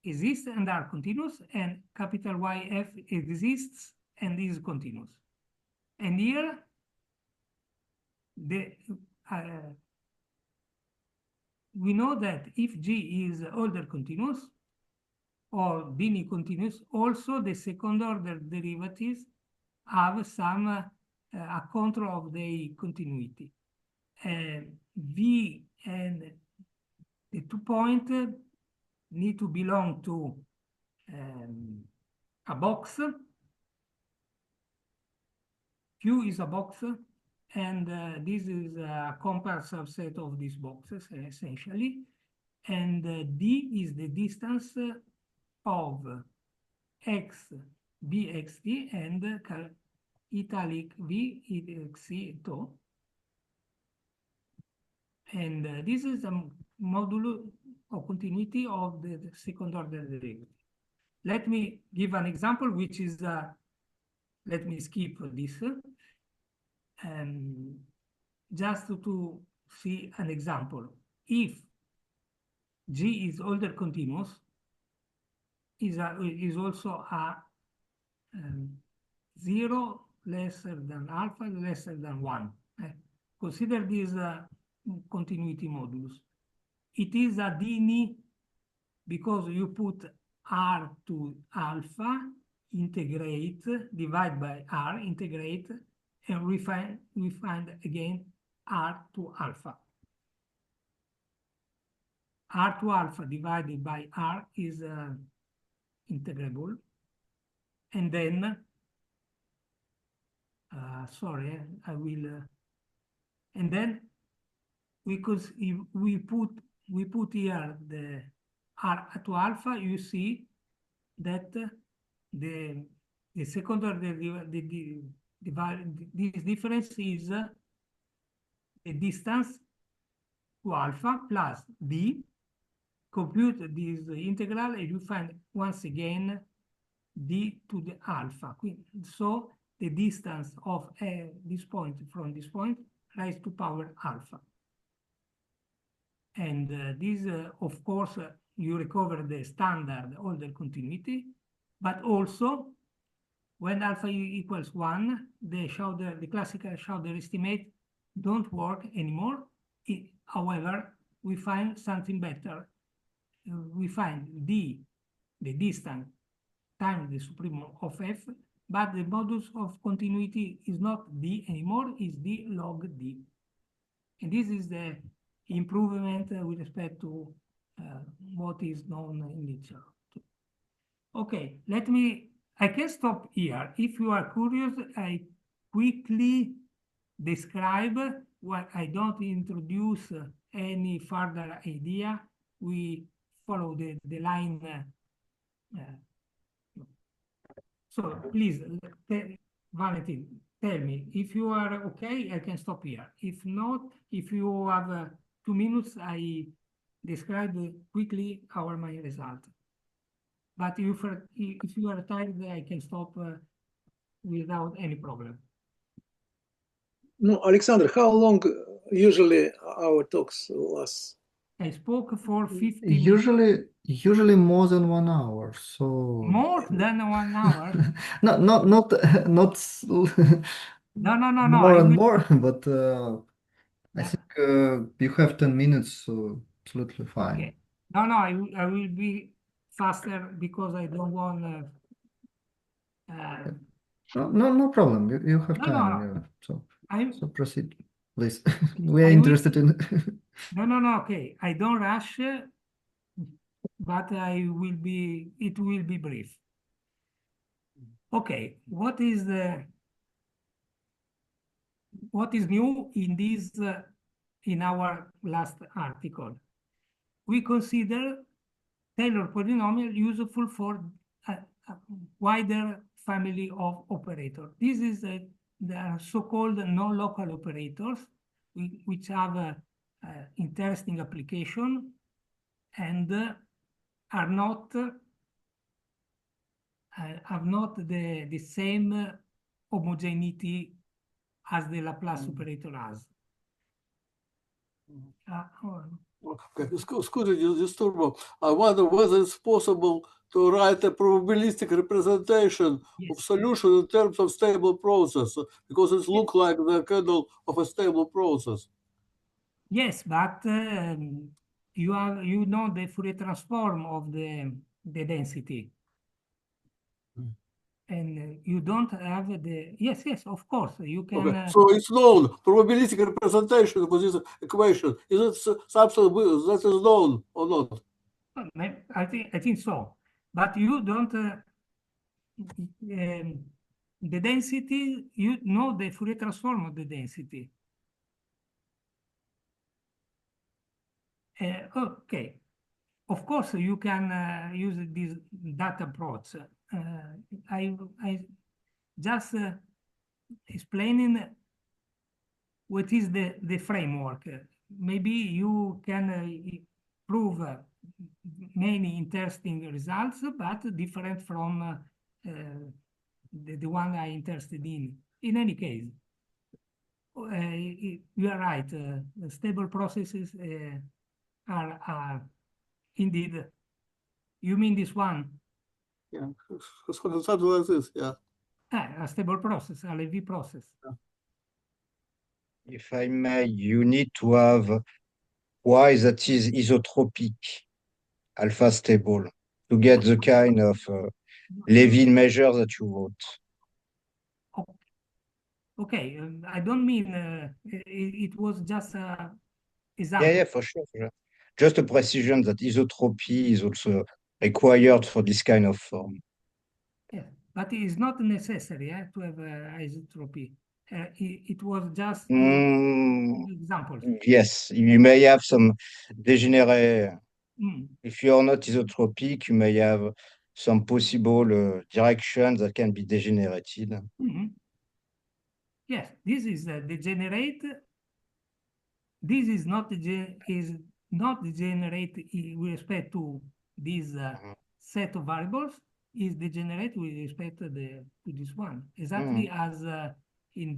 exists and are continuous, and capital YF exists and is continuous. And here, we know that if G is order continuous or Dini continuous, also the second order derivatives have some a control of the continuity. V and the 2 points need to belong to a box. Q is a box, and this is a compact subset of these boxes, essentially. And D is the distance of X, BXT, and italic V, XC, tau. And this is a modulo of continuity of the second order derivative. Let me give an example, which is, let me skip this. Just to see an example. If G is order continuous, is also a 0 lesser than alpha, lesser than 1. Consider this continuity modulus. It is a Dini because you put R to alpha, integrate, divide by R, integrate, and we find again R to alpha. R to alpha divided by R is integrable. And then, sorry, I will, and then because if we put here the R to alpha, you see that the second order this difference is the distance to alpha plus D. Compute this integral, and you find once again D to the alpha. So the distance of this point from this point raised to power alpha. And this, of course, you recover the standard order continuity, but also when alpha equals 1, the classical Schauder estimate don't work anymore. However, we find something better. We find d, the distance, times the supremum of f, but the modus of continuity is not d anymore, is d log d. And this is the improvement with respect to what is known in literature. Okay, I can stop here. If you are curious, I quickly describe what I don't introduce any further idea. We follow the line. So please, Valentin, tell me if you are okay. I can stop here. If not, if you have 2 minutes, I describe quickly our main result. But if you are tired, I can stop without any problem. No, Alexander, how long usually our talks last? I spoke for 50 minutes. Usually more than 1 hour. So More than 1 hour? not No. more I and will, more, but I Yeah. think you have 10 minutes, so absolutely fine. Okay. No, I will be faster because I don't want. No problem. You have No, time. no. Yeah. So proceed, please. Okay, We are I will- interested in. No. Okay, I don't rush, but it will be brief. Okay, what is new in this in our last article? We consider Taylor polynomial useful for a wider family of operators. This is the so-called non-local operators, which have interesting application and are not have not the same homogeneity as the Laplace operator has. Okay, excuse me, disturbo. I wonder whether it's possible to write a probabilistic representation of solution in terms of stable process, because it looks like the kernel of a stable process. Yes, but you know the Fourier transform of the density. And you don't have the yes, of course you can. Okay, so it's known probabilistic representation for this equation. Is it something that is known or not? I think so, but you don't. The density, you know the Fourier transform of the density. Okay, of course you can use that approach. I just explaining what is the framework. Maybe you can prove many interesting results, but different from the one I'm interested in. In any case, you are right. The stable processes are indeed. You mean this one? Yeah, something like this. Yeah. A stable process, a Lévy process. If I may, you need to have Y that is isotropic, alpha stable, to get the kind of Lévy measure that you want. Okay, I don't mean it was just an example. Yeah, for sure. Just a precision that isotropy is also required for this kind of form. Yeah, but it is not necessary to have isotropy. It was just examples. Yes, you may have some degenerate. If you are not isotropic, you may have some possible directions that can be degenerated. Yes, this is degenerate. This is not degenerate with respect to this set of variables. Is degenerate with respect to this one, exactly as in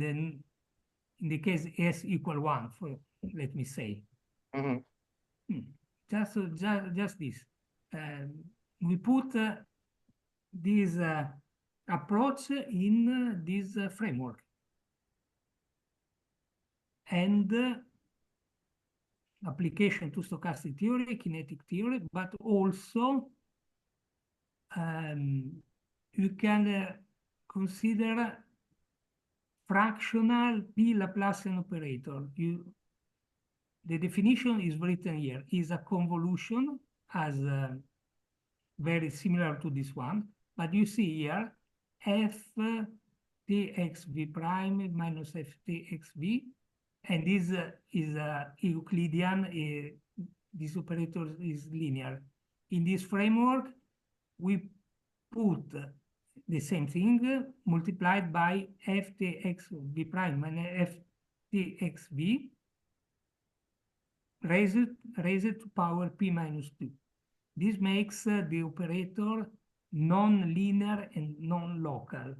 the case S equal 1. Let me say. Just this. We put this approach in this framework. And application to stochastic theory, kinetic theory, but also you can consider fractional P Laplacian operator. The definition is written here, is a convolution as very similar to this one, but you see here f txv prime minus f txv, and this is Euclidean, this operator is linear. In this framework, we put the same thing multiplied by f txv prime minus f txv raised to power p minus 2. This makes the operator non-linear and non-local.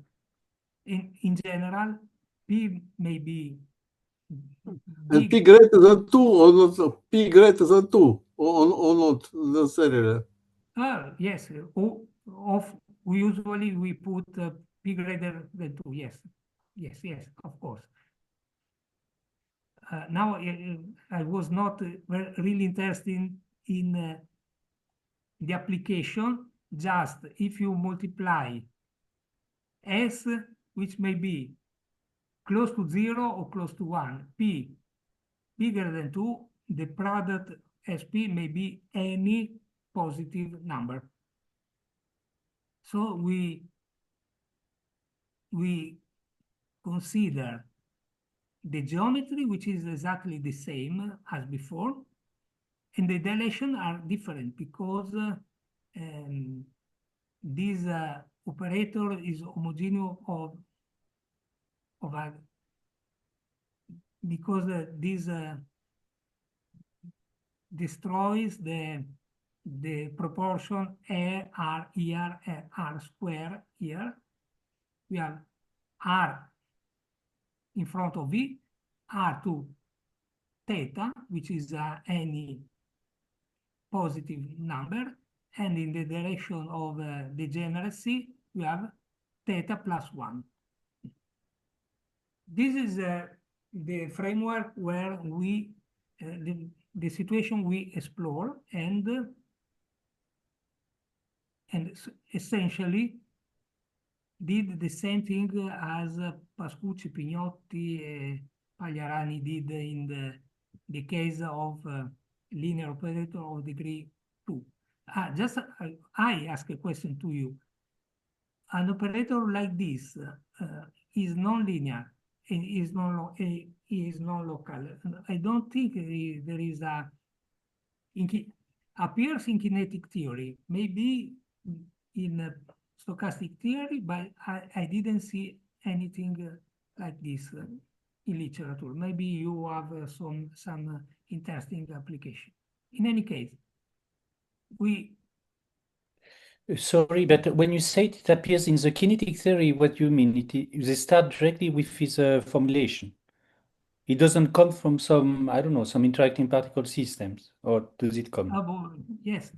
In general, p may be And p greater than 2 or not? P greater than 2 or not necessarily? Yes, usually we put p greater than 2, yes. Yes, of course. Now, I was not really interested in the application, just if you multiply S, which may be close to 0 or close to 1, P bigger than 2, the product SP may be any positive number. So we consider the geometry, which is exactly the same as before, and the dilation are different because this operator is homogeneous because this destroys the proportion R here and R square here. We have R in front of V, R to theta, which is any positive number, and in the direction of degeneracy, we have theta plus 1. This is the framework where we, the situation we explore, and essentially did the same thing as Pascucci, Pignotti, Pagliarani did in the case of linear operator of degree 2. Just I ask a question to you. An operator like this is non-linear and is non-local. I don't think there is appears in kinetic theory, maybe in stochastic theory, but I didn't see anything like this in literature. Maybe you have some interesting application. In any case, Sorry, but when you say it appears in the kinetic theory, what do you mean? They start directly with this formulation. It doesn't come from some, I don't know, some interacting particle systems, or does it come? Yes,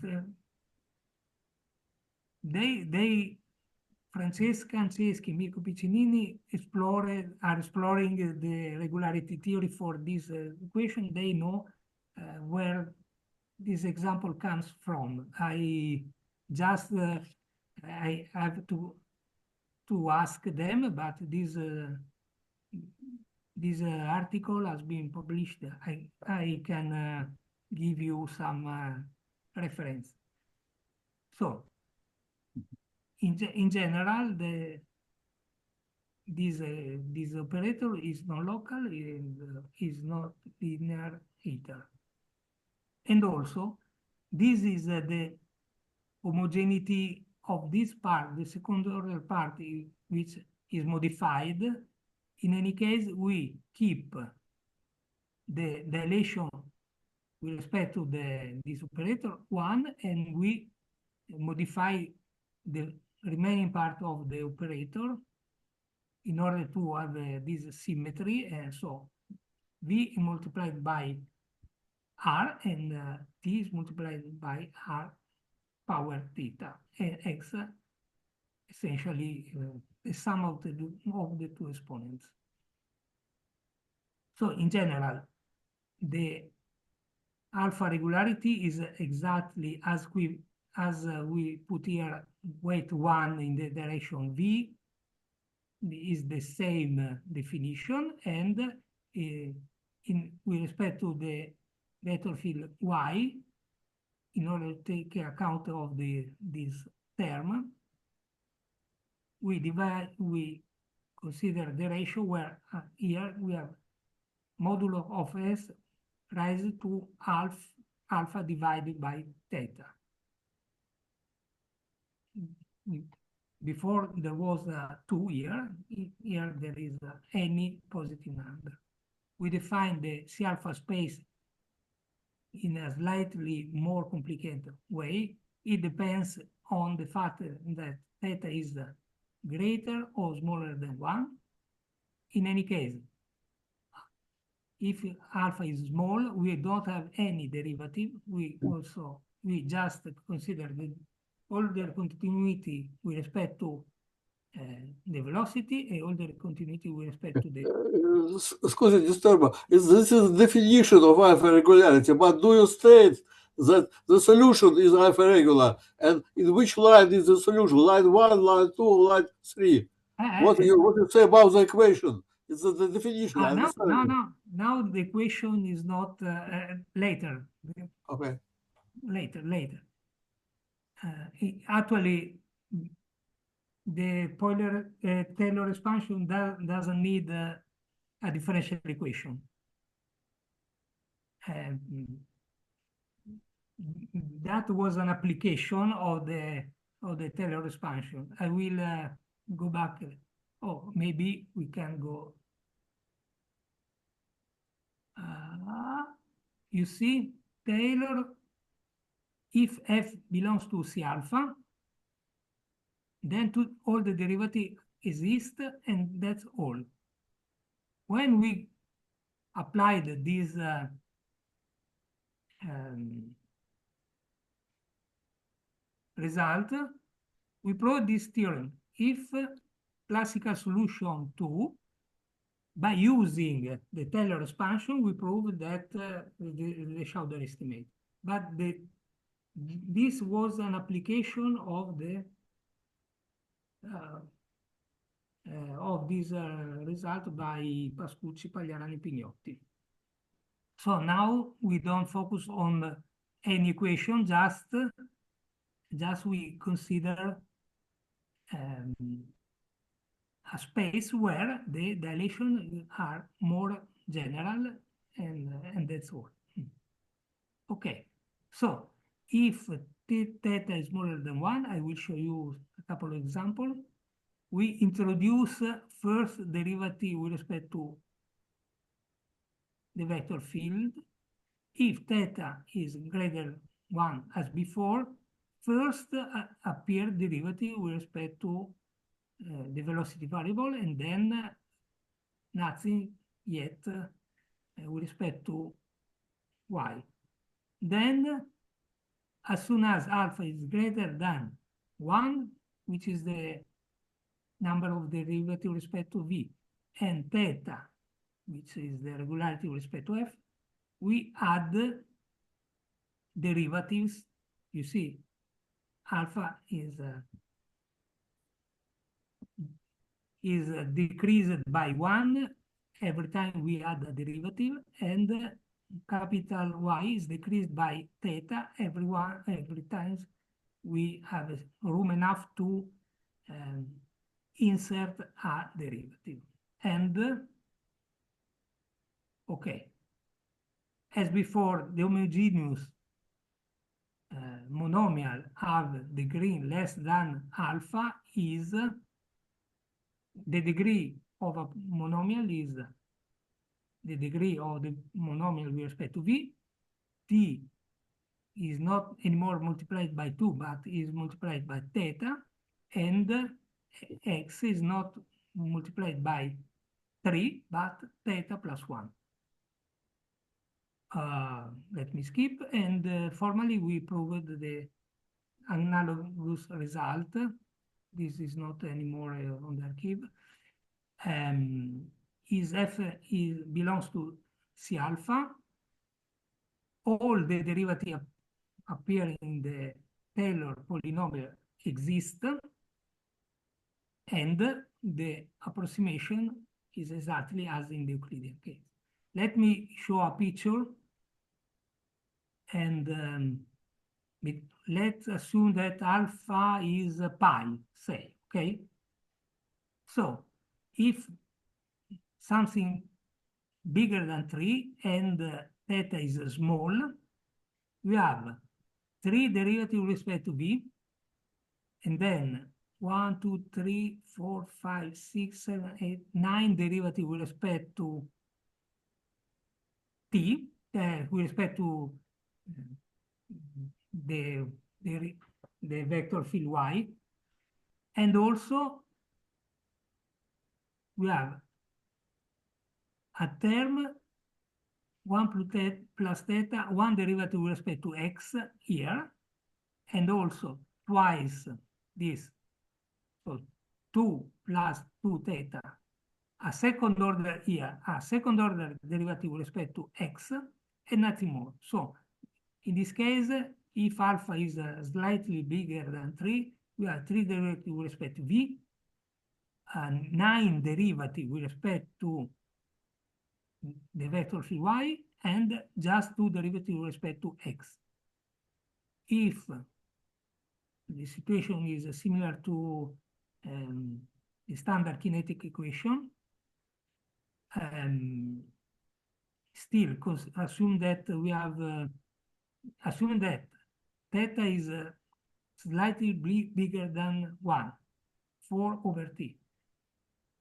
they Francesca Anceschi, Mirko Piccinini are exploring the regularity theory for this equation. They know where this example comes from. I just I have to ask them, but this article has been published. I can give you some reference. So, in general, this operator is non-local and is not linear either. And also, this is the homogeneity of this part, the second order part, which is modified. In any case, we keep the dilation with respect to this operator 1, and we modify the remaining part of the operator in order to have this symmetry. And so V is multiplied by R, and T is multiplied by R power theta, and X essentially the sum of the two exponents. So in general, the alpha regularity is exactly as we put here weight 1 in the direction v, is the same definition, and with respect to the vector field y, in order to take account of this term, we consider the ratio where here we have modulo of s rise to alpha divided by theta. Before there was 2 here. Here there is any positive number. We define the C alpha space in a slightly more complicated way. It depends on the fact that theta is greater or smaller than 1. In any case, if alpha is small, we don't have any derivative. We just consider the older continuity with respect to the velocity and older continuity with respect to the... Excuse me, disturber. This is the definition of alpha regularity, but do you state that the solution is alpha regular? And in which line is the solution? Line 1, line 2, line 3? What you say about the equation? It's the definition. Now the equation is not later. Okay. Later. Actually, the Taylor expansion doesn't need a differential equation. That was an application of the Taylor expansion. I will go back. Oh, maybe we can go. You see, Taylor, if f belongs to C alpha, then all the derivatives exist, and that's all. When we applied this result, we proved this theorem. If classical solution 2, by using the Taylor expansion, we proved that the Schauder estimate. But this was an application of the this result by Pascucci, Pagliarani, Pignotti. So now we don't focus on any equation, just we consider a space where the dilations are more general, and that's all. Okay, so if theta is smaller than 1, I will show you a couple of examples. We introduce first derivative with respect to the vector field. If theta is greater than 1 as before, first appear derivative with respect to the velocity variable, and then nothing yet with respect to y. Then, as soon as alpha is greater than 1, which is the number of derivative with respect to v, and theta, which is the regularity with respect to f, we add derivatives. You see, alpha is decreased by 1 every time we add a derivative, and capital Y is decreased by theta every time we have room enough to insert a derivative. And okay, as before, the homogeneous monomial have degree less than alpha is the degree of a monomial is the degree of the monomial with respect to v. T is not anymore multiplied by 2, but is multiplied by theta, and x is not multiplied by 3, but theta plus 1. Let me skip, and formally we proved the analogous result this is not anymore on the archive, is F belongs to C alpha. All the derivatives appearing in the Taylor polynomial exist, and the approximation is exactly as in the Euclidean case. Let me show a picture, and let's assume that alpha is pi, say, okay? So if something bigger than 3 and theta is small, we have 3 derivatives with respect to v, and then 1, 2, 3, 4, 5, 6, 7, 8, 9 derivatives with respect to t, with respect to the vector field y, and also we have a term 1 plus theta, 1 derivative with respect to x here, and also twice this, so 2 plus 2 theta, a second order here, a second order derivative with respect to x, and nothing more. So in this case, if alpha is slightly bigger than 3, we have 3 derivatives with respect to v, 9 derivatives with respect to the vector field y, and just 2 derivatives with respect to x. If the situation is similar to the standard kinetic equation, still assume that we have, assume that theta is slightly bigger than 1, 4 over t.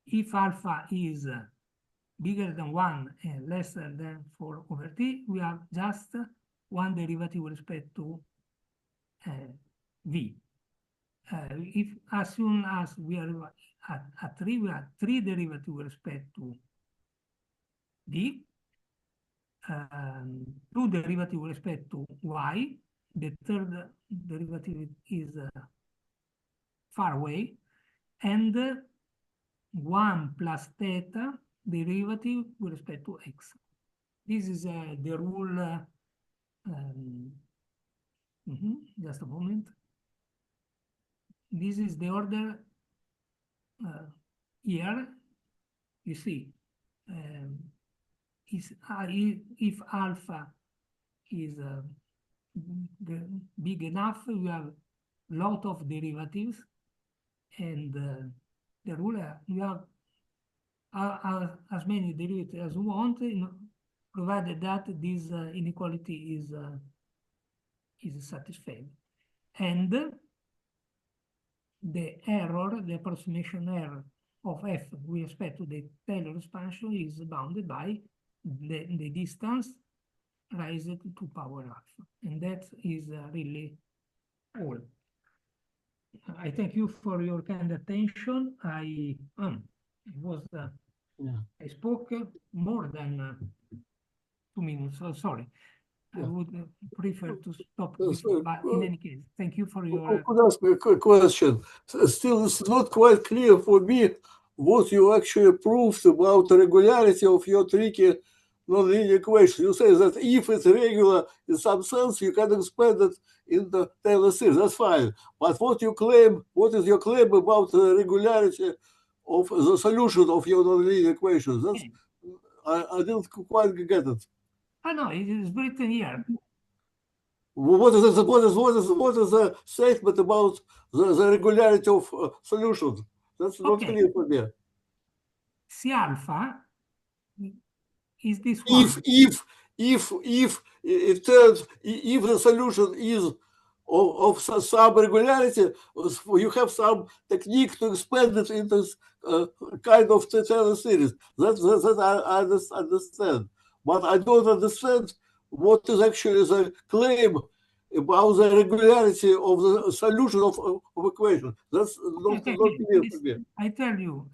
If alpha is bigger than 1 and lesser than 4 over t, we have just 1 derivative with respect to v. If as soon as we are at 3, we have 3 derivatives with respect to d, 2 derivatives with respect to y. The third derivative is far away, and 1 plus theta derivative with respect to x. This is the rule. Just a moment. This is the order here. You see, if alpha is big enough, we have a lot of derivatives, and the rule, we have as many derivatives as we want, provided that this inequality is satisfied. And the error, the approximation error of f with respect to the Taylor expansion is bounded by the distance raised to power alpha. And that is really all. I thank you for your kind attention. I spoke more than 2 minutes, so sorry. I would prefer to stop before, but in any case, thank you for your... I could ask a quick question. Still, it's not quite clear for me what you actually proved about the regularity of your tricky nonlinear equation. You say that if it's regular in some sense, you can expand it in the Taylor series. That's fine. But what you claim, what is your claim about the regularity of the solution of your nonlinear equation? That's, I didn't quite get it. Oh, no, it is written here. What is the statement about the regularity of solutions? That's not clear for me. C alpha is this one. If the solution is of some regularity, you have some technique to expand it into kind of Taylor series. That I understand, but I don't understand what is actually the claim about the regularity of the solution of equation. That's not clear for me. I tell you.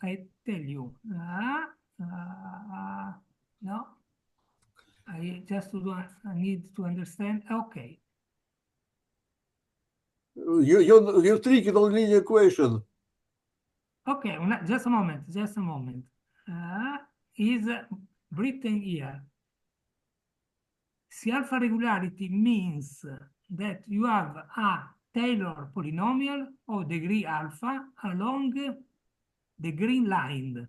No, I just need to understand. Okay. You're tricky nonlinear equation. Okay, just a moment, just a moment. Is written here. C alpha regularity means that you have a Taylor polynomial of degree alpha along the green line.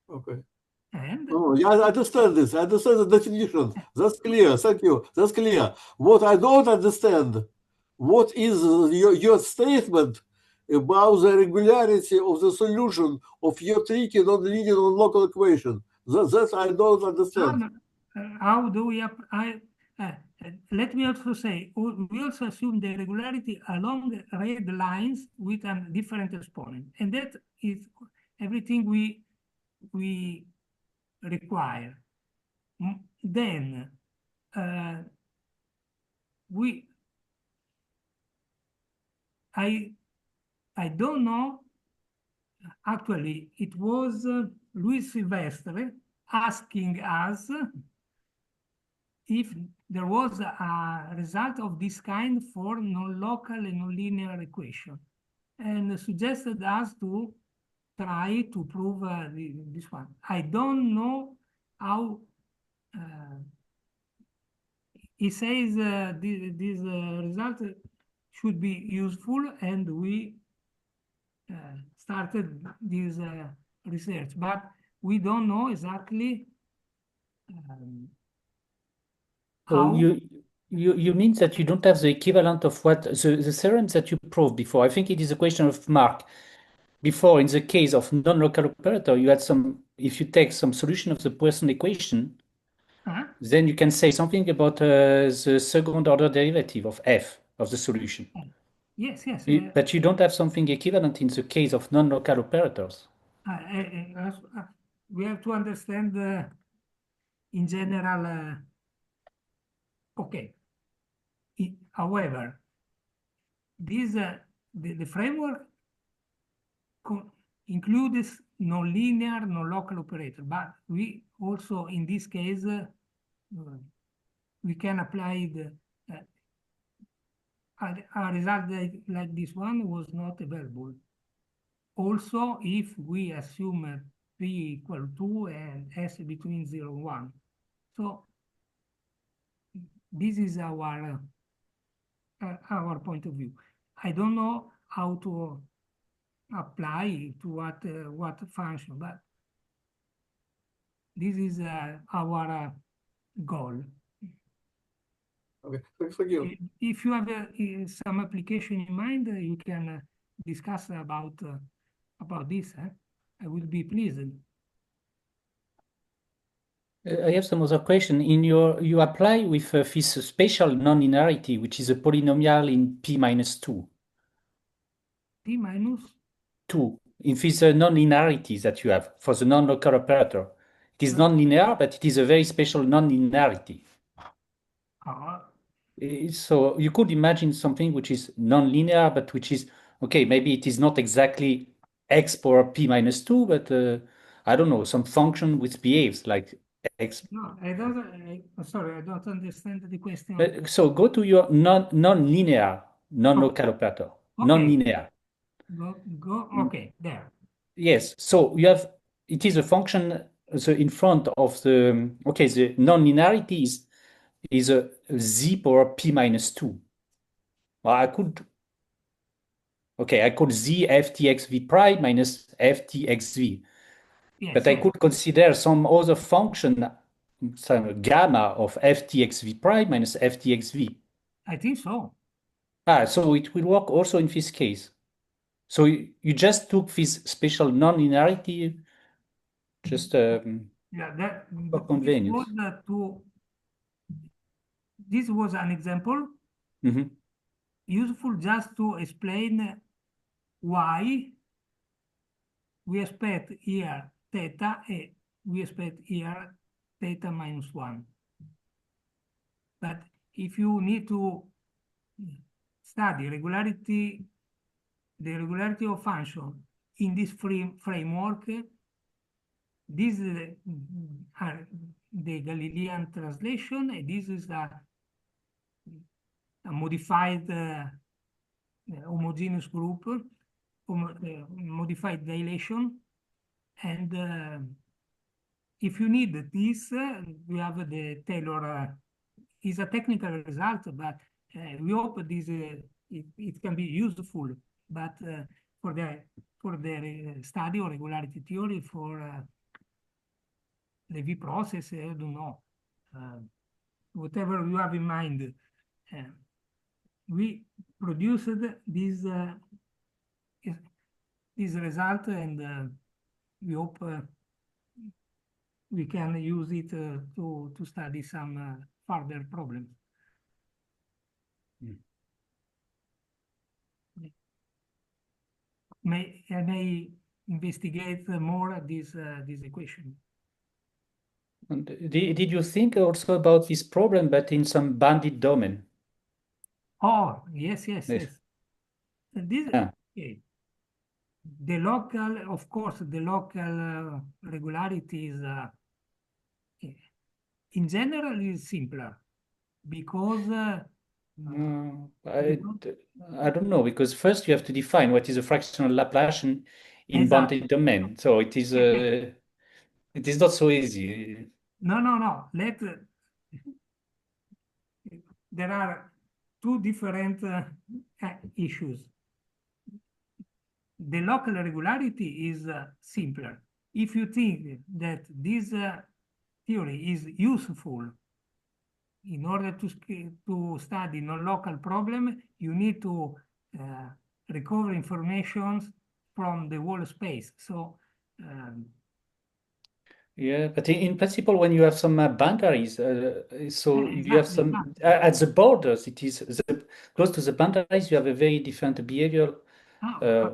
Okay. And Oh, yeah, I understand this. I understand the definition. That's clear. Thank you. That's clear. What I don't understand, what is your statement about the regularity of the solution of your tricky non-linear non-local equation? That I don't understand. how do we let me also say, we also assume the regularity along red lines with a different exponent, and that is everything we require. Then I don't know. Actually, it was Luis Silvestre asking us if there was a result of this kind for non-local and non-linear equation, and suggested us to try to prove this one. I don't know how. He says this result should be useful, and we started this research, but we don't know exactly So how. you mean that you don't have the equivalent of what the theorems that you proved before? I think it is a question of Mark. Before, in the case of non-local operator, you had some, if you take some solution of the Poisson equation, then you can say something about the second order derivative of f of the solution. Yes, yes. But you don't have something equivalent in the case of non-local operators. We have to understand in general. Okay. However, this the framework includes non-linear, non-local operator, but we also in this case we can apply a result like this one was not available. Also, if we assume p equal 2 and s between 0 and 1. So this is our point of view. I don't know how to apply to what function, but this is our goal. Okay, thank you. If you have some application in mind, you can discuss about this. I will be pleased. I have some other question. You apply with this spatial non-linearity, which is a polynomial in p minus 2. P minus 2. In this non-linearity that you have for the non-local operator. It is non-linear, but it is a very special non-linearity. So you could imagine something which is non-linear, but which is, okay, maybe it is not exactly x power p minus 2, but I don't know, some function which behaves like x. No, I don't. Sorry, I don't understand the question. So go to your non-linear non-local operator. Okay. Non-linear. Go. Okay, there. Yes. So you have, it is a function in front of the, okay, the non-linearity is a z power p minus 2. Well, I could z ftxv prime minus ftxv. Yes, but I could consider some other function, some gamma of ftxv prime minus ftxv. I think so. So it will work also in this case. So you just took this special non-linearity just for convenience. This was an example useful just to explain why we expect here theta and we expect here theta minus 1. But if you need to study the regularity of function in this framework, this is the Galilean translation, and this is a modified homogeneous group. modified dilation, and if you need this, we have the Taylor. Is a technical result, but we hope this it can be useful. But for the study of regularity theory for the V process, I don't know. Whatever you have in mind, we produced this result, and we hope we can use it to study some further problems. I may investigate more this equation. And did you think also about this problem, but in some bounded domain? Oh, yes. Yes. And this, Yeah. okay. The local, of course, the local regularity is, in general, is simpler because I don't know, because first you have to define what is a fractional Laplacian in Exactly. bounded domain. So it is it is not so easy. No. There are two different issues. The local regularity is simpler. If you think that this theory is useful in order to study non-local problem, you need to recover information from the whole space. So Yeah, but in principle, when you have some boundaries, so Yeah, you have some exactly. at the borders, it is close to the boundaries, you have a very different behavior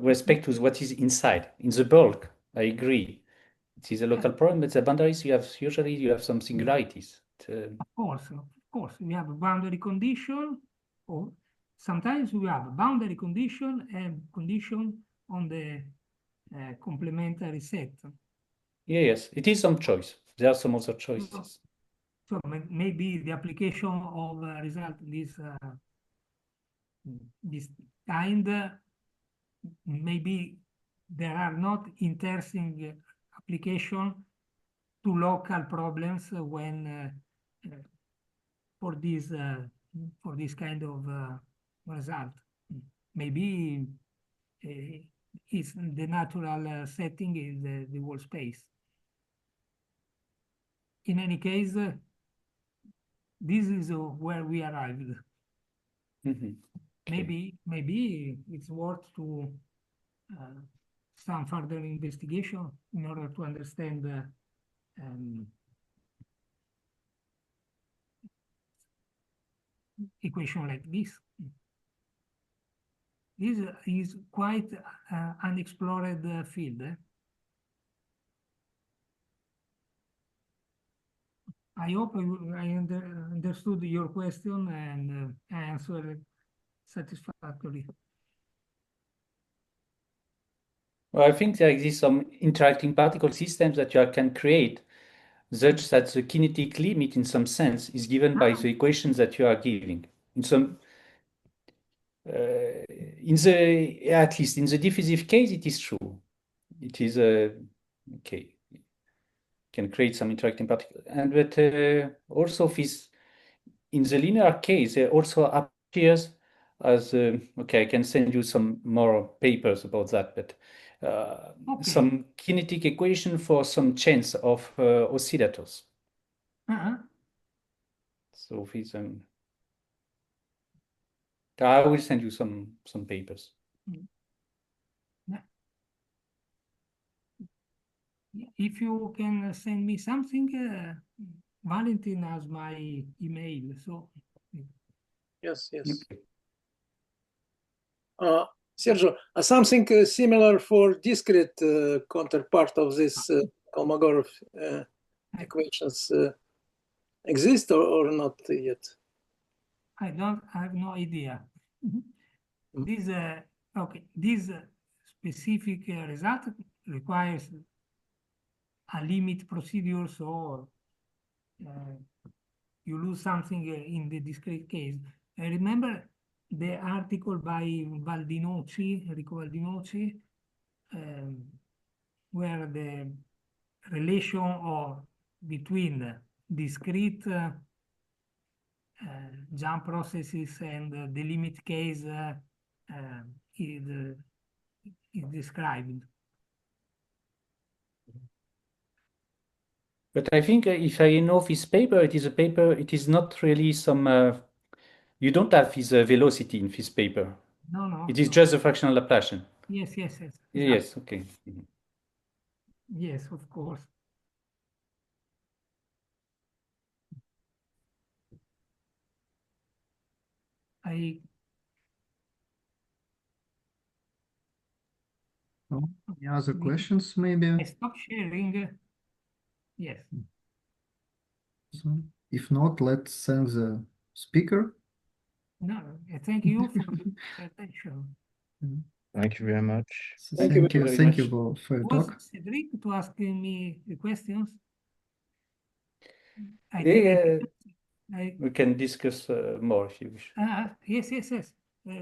respect to what is inside. In the bulk, I agree. It is a local problem, but the boundaries, usually you have some singularities. Of course, we have a boundary condition, or sometimes we have a boundary condition and condition on the complementary set. Yes, it is some choice. There are some other choices. So maybe the application of result this kind, maybe there are not interesting application to local problems when for this kind of result. Maybe it's the natural setting is the whole space. In any case, this is where we arrived. Okay. Maybe it's worth to some further investigation in order to understand equation like this. This is quite unexplored field. I hope I understood your question and I answered satisfactorily. Well, I think there exist some interacting particle systems that you can create such that the kinetic limit in some sense is given by the equations that you are giving. In some at least in the diffusive case, it is true. It is okay. Can create some interacting particles, and but also this in the linear case, it also appears as okay. I can send you some more papers about that, but Okay. some kinetic equation for some chains of oscillators. So this I will send you some papers. Yeah. If you can send me something, Valentin has my email. So Yes. Okay. Sergio, something similar for discrete counterpart of this Kolmogorov equations exist or not yet? I have no idea. This okay. This specific result requires a limit procedure, so you lose something in the discrete case. I remember the article by Enrico Valdinoci, where the relation between discrete jump processes and the limit case is described. But I think if I know this paper, it is a paper, it is not really some, you don't have this velocity in this paper. No. It is just a fractional Laplacian. Yes. Yes, okay. Yes, of course. Any other questions, maybe? I stop sharing. Yes. So, if not, let's thank the speaker. No, thank you for the attention. Thank you very much. So Thank you thank very you much. for your Was talk. Cedric to ask me the questions? I Yeah, think we can discuss more if you wish. yes.